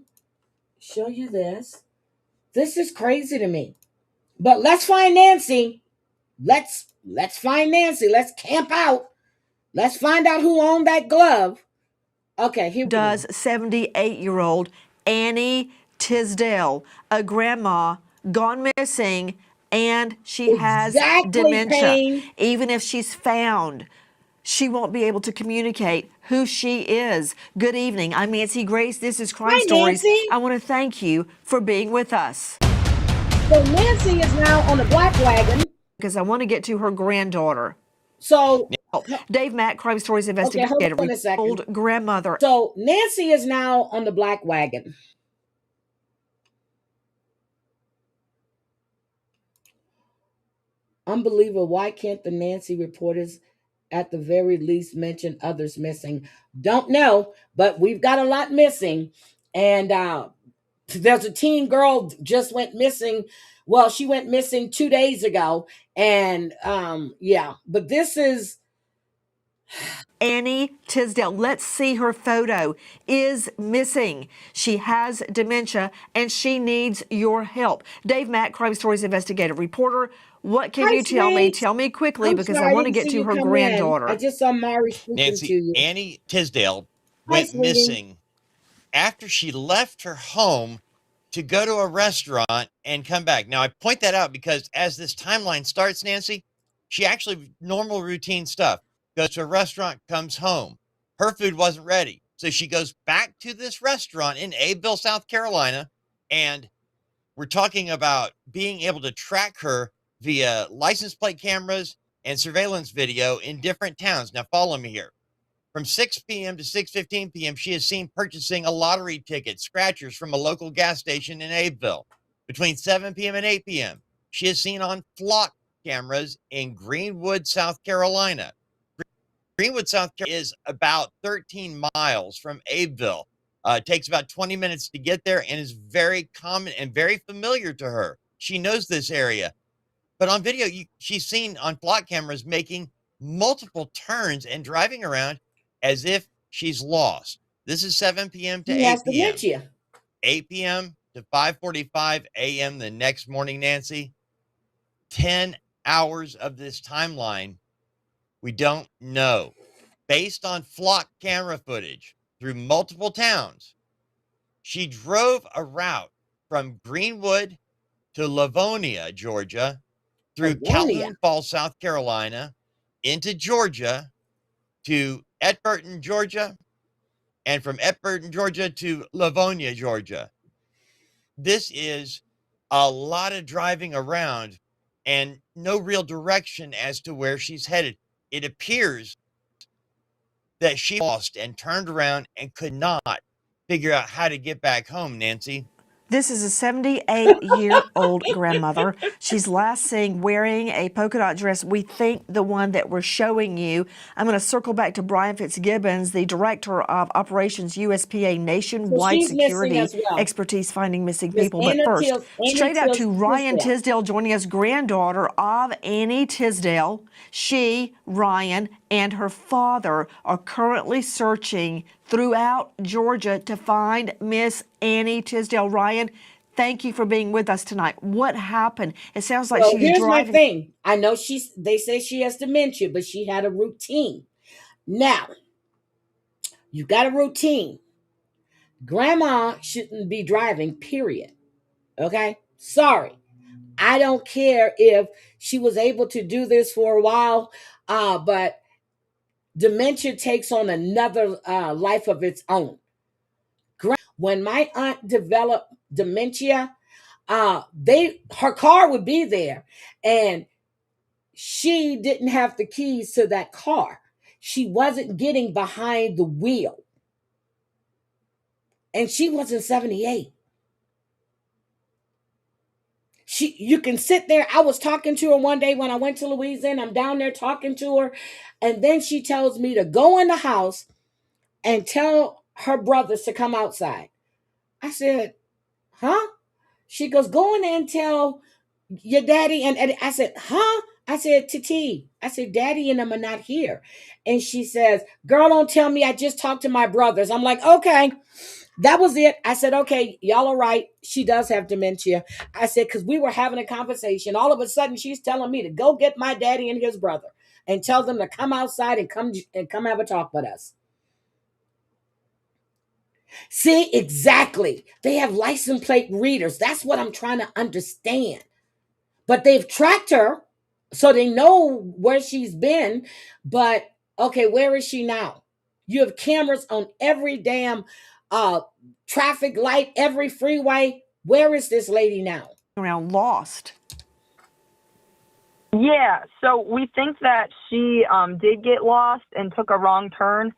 show you this. This is crazy to me. But let's find Nancy. Let's find Nancy. Let's camp out. Let's find out who owned that glove. Okay, here we go. Does 78-year-old Annie Tisdale, a grandma gone missing, and she has dementia. Payne. Even if she's found, she won't be able to communicate who she is. Good evening. I'm Nancy Grace. This is Crime Stories. Nancy. I want to thank you for being with us. So Nancy is now on the Black wagon. Because I want to get to her granddaughter. So Dave Mack, Crime Stories investigator, old grandmother. So Nancy is now on the Black wagon. Unbelievable. Why can't the Nancy reporters at the very least mention others missing? Don't know, but we've got a lot missing. And there's a teen girl just went missing. Well, she went missing 2 days ago. And yeah, but this is Annie Tisdale. Let's see her photo. Is missing. She has dementia and she needs your help. Dave Mack, Crime Stories investigative reporter. What can you tell me? Tell me quickly, because I want to get to her granddaughter. I just saw Mari speaking Nancy, to you. Annie Tisdale went missing after she left her home to go to a restaurant and come back. Now, I point that out because as this timeline starts, Nancy, she actually normal routine stuff. Goes to a restaurant, comes home. Her food wasn't ready. So she goes back to this restaurant in Abbeville, South Carolina. And we're talking about being able to track her via license plate cameras and surveillance video in different towns. Now, follow me here. From 6 p.m. to 6:15 p.m., she is seen purchasing a lottery ticket, scratchers from a local gas station in Abbeville. Between 7 p.m. and 8 p.m., she is seen on flock cameras in Greenwood, South Carolina. Greenwood, South Carolina is about 13 miles from Abbeville. It takes about 20 minutes to get there and is very common and very familiar to her. She knows this area. But on video, she's seen on flock cameras making multiple turns and driving around as if she's lost. This is 7 p.m. to 8 p.m. 8 p.m. to 5:45 a.m. the next morning, Nancy. 10 hours of this timeline, we don't know. Based on flock camera footage through multiple towns, she drove a route from Greenwood to Livonia, Georgia, through Calhoun Falls, South Carolina, into Georgia, to Edburton, Georgia, and from Edburton, Georgia to Livonia, Georgia. This is a lot of driving around and no real direction as to where she's headed. It appears that she lost and turned around and could not figure out how to get back home, Nancy. This is a 78-year-old grandmother. She's last seen wearing a polka dot dress. We think the one that we're showing you. I'm going to circle back to Brian Fitzgibbons, the Director of Operations USPA Nationwide Security Expertise Finding Missing People. But first, straight out to Ryan Tisdale joining us, granddaughter of Annie Tisdale. She, Ryan, and her father are currently searching throughout Georgia to find Miss Annie Tisdale. Ryan, thank you for being with us tonight. What happened? It sounds like she's here's driving. My thing. I know they say she has dementia, but she had a routine. Now, you got a routine. Grandma shouldn't be driving, period. Okay? Sorry. I don't care if she was able to do this for a while, but dementia takes on another life of its own. When my aunt developed dementia, her car would be there, and she didn't have the keys to that car. She wasn't getting behind the wheel, and she wasn't 78. You can sit there. I was talking to her one day when I went to Louisiana. I'm down there talking to her, and then she tells me to go in the house and tell her brothers to come outside. I said, huh? She goes, go in there and tell your daddy and Eddie. I said, huh? I said, Titi. I said, Daddy and them are not here. And she says, girl, don't tell me. I just talked to my brothers. I'm like, okay. That was it. I said, okay, y'all are right. She does have dementia. I said, because we were having a conversation. All of a sudden, she's telling me to go get my daddy and his brother and tell them to come outside and come have a talk with us. See, exactly. They have license plate readers. That's what I'm trying to understand. But they've tracked her, so they know where she's been. But, okay, where is she now? You have cameras on every damn traffic light, every freeway. Where is this lady now? Around lost. Yeah, so we think that she did get lost and took a wrong turn,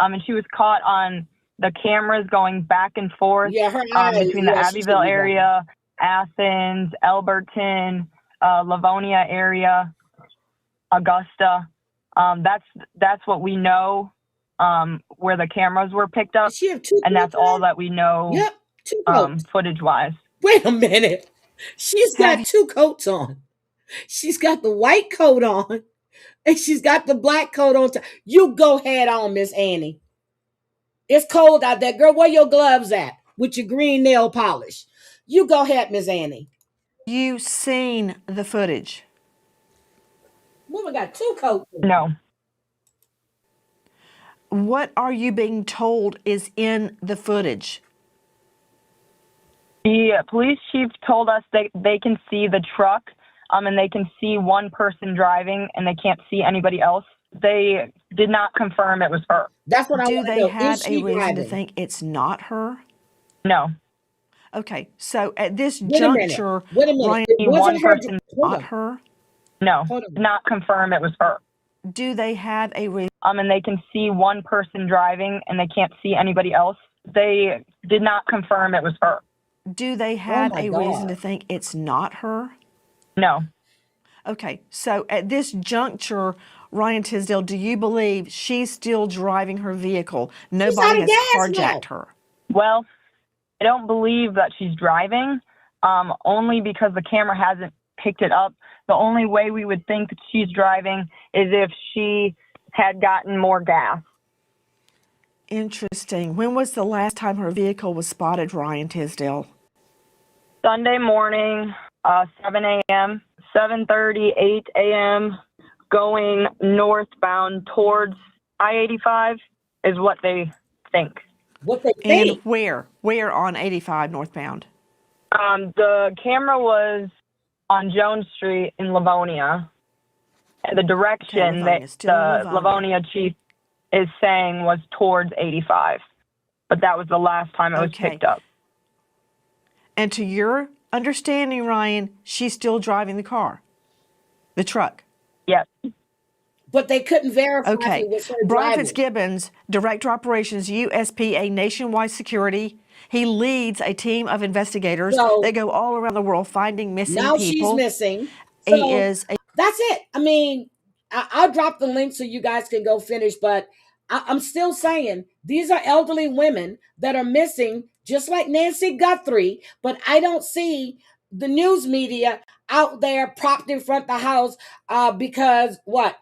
and she was caught on the cameras going back and forth between the Abbeville area, Athens, Elberton, Livonia area, Augusta. That's what we know where the cameras were picked up, and that's all that we know footage-wise. Wait a minute. She's got two coats on. She's got the white coat on, and she's got the black coat on. You go head on, Miss Annie. It's cold out there. Girl, where your gloves at with your green nail polish? You go ahead, Miss Annie. You seen the footage? Woman got two coats. No. What are you being told is in the footage? The police chief told us they can see the truck, and they can see one person driving, and they can't see anybody else. They did not confirm it was her. That's what I want to know. Do they have a reason to think it's not her? No. Okay, so at this juncture, wait a minute. Ryan, It wasn't her. Not her? No, not confirm it was her. Do they have a reason? And they can see one person driving, and they can't see anybody else. They did not confirm it was her. Do they have a reason to think it's not her? No. Okay, so at this juncture, Ryan Tisdale, do you believe she's still driving her vehicle? Nobody has carjacked her. Well, I don't believe that she's driving, only because the camera hasn't picked it up. The only way we would think that she's driving is if she had gotten more gas. Interesting. When was the last time her vehicle was spotted, Ryan Tisdale? Sunday morning, 7 a.m., 7:30, 8 a.m., going northbound towards I-85 is what they think. What they And think? where? Where on 85 northbound? The camera was on Jones Street in Livonia. And the direction that the Livonia chief is saying was towards 85. But that was the last time it was picked up. And to your understanding, Ryan, she's still driving the car, the truck? Yes. But they couldn't verify if it was her Brian driving. Fitzgibbons, Director Operations, USPA Nationwide Security. He leads a team of investigators that go all around the world finding missing people. Now she's missing. So He is. That's it. I mean, I'll drop the link so you guys can go finish, but I'm still saying these are elderly women that are missing, just like Nancy Guthrie, but I don't see the news media out there propped in front of the house because what?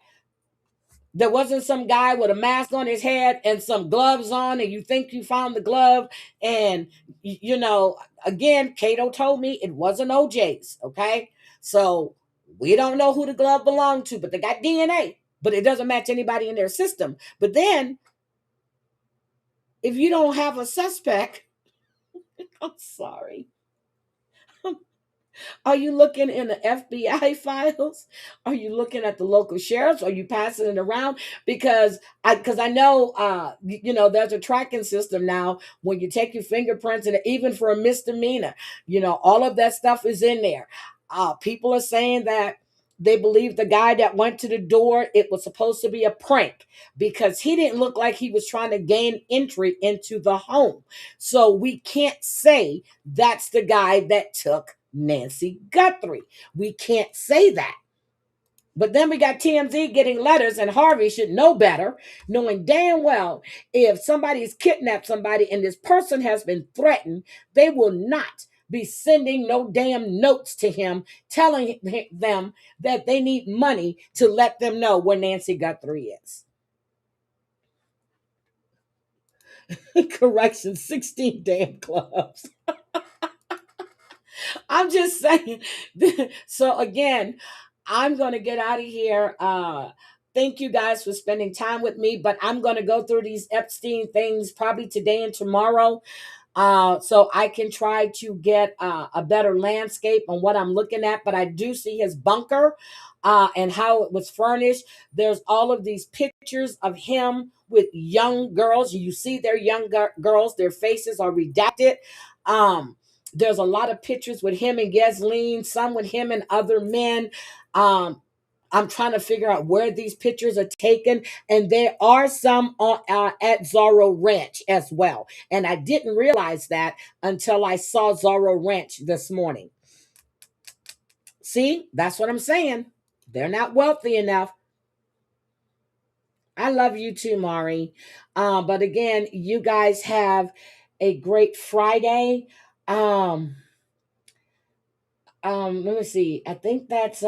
There wasn't some guy with a mask on his head and some gloves on, and you think you found the glove. And, you know, again, Cato told me it wasn't OJ's, okay? So we don't know who the glove belonged to, but they got DNA, but it doesn't match anybody in their system. But then, if you don't have a suspect, I'm sorry. Are you looking in the FBI files? Are you looking at the local sheriffs? Are you passing it around? Because I know, you know, there's a tracking system now when you take your fingerprints, and even for a misdemeanor, you know, all of that stuff is in there. People are saying that they believe the guy that went to the door, it was supposed to be a prank because he didn't look like he was trying to gain entry into the home. So we can't say that's the guy that took Nancy Guthrie. We can't say that. But then we got TMZ getting letters, and Harvey should know better, knowing damn well if somebody's kidnapped somebody and this person has been threatened, they will not be sending no damn notes to him telling them that they need money to let them know where Nancy Guthrie is. Correction, 16 damn clubs. I'm just saying. So again, I'm going to get out of here. Thank you guys for spending time with me, but I'm going to go through these Epstein things probably today and tomorrow. So I can try to get a better landscape on what I'm looking at, but I do see his bunker and how it was furnished. There's all of these pictures of him with young girls. You see their young girls, their faces are redacted. There's a lot of pictures with him and Ghislaine, some with him and other men. I'm trying to figure out where these pictures are taken. And there are some at Zorro Ranch as well. And I didn't realize that until I saw Zorro Ranch this morning. See, that's what I'm saying. They're not wealthy enough. I love you too, Mari. But again, you guys have a great Friday. Let me see. I think that's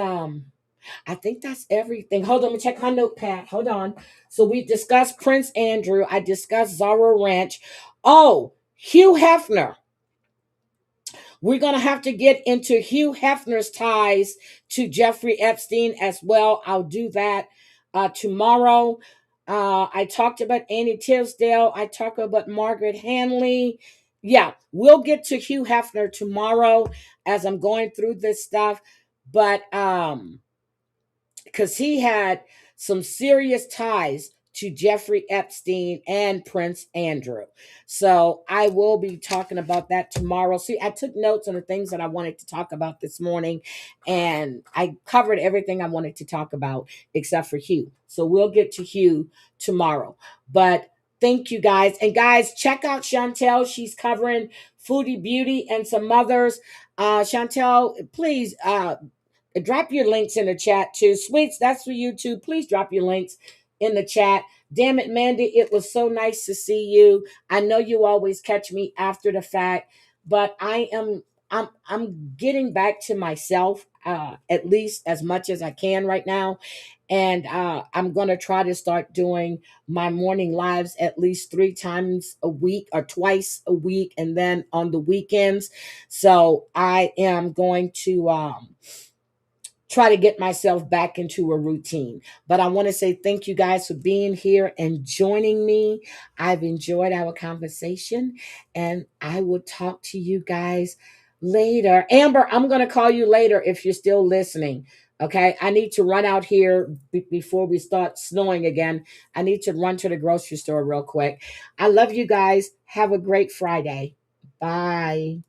everything. Hold on, let me check my notepad. Hold on. So we discussed Prince Andrew. I discussed Zorro Ranch. Oh, Hugh Hefner. We're going to have to get into Hugh Hefner's ties to Jeffrey Epstein as well. I'll do that tomorrow. I talked about Annie Tisdale. I talked about Margaret Hanley. Yeah, we'll get to Hugh Hefner tomorrow as I'm going through this stuff. But because he had some serious ties to Jeffrey Epstein and Prince Andrew. So I will be talking about that tomorrow. See, I took notes on the things that I wanted to talk about this morning, and I covered everything I wanted to talk about except for Hugh. So we'll get to Hugh tomorrow. But thank you guys. And guys, check out Chantel. She's covering Foodie Beauty and some others. Chantel, please Drop your links in the chat too. Sweets, that's for you too. Please drop your links in the chat. Damn it, Mandy, it was so nice to see you. I know you always catch me after the fact, but I'm getting back to myself, at least as much as I can right now. And I'm going to try to start doing my morning lives at least 3 times a week or twice a week, and then on the weekends. So I am going to try to get myself back into a routine. But I want to say thank you guys for being here and joining me. I've enjoyed our conversation, and I will talk to you guys later. Amber, I'm going to call you later if you're still listening. Okay, I need to run out here before we start snowing again. I need to run to the grocery store real quick. I love you guys. Have a great Friday. Bye.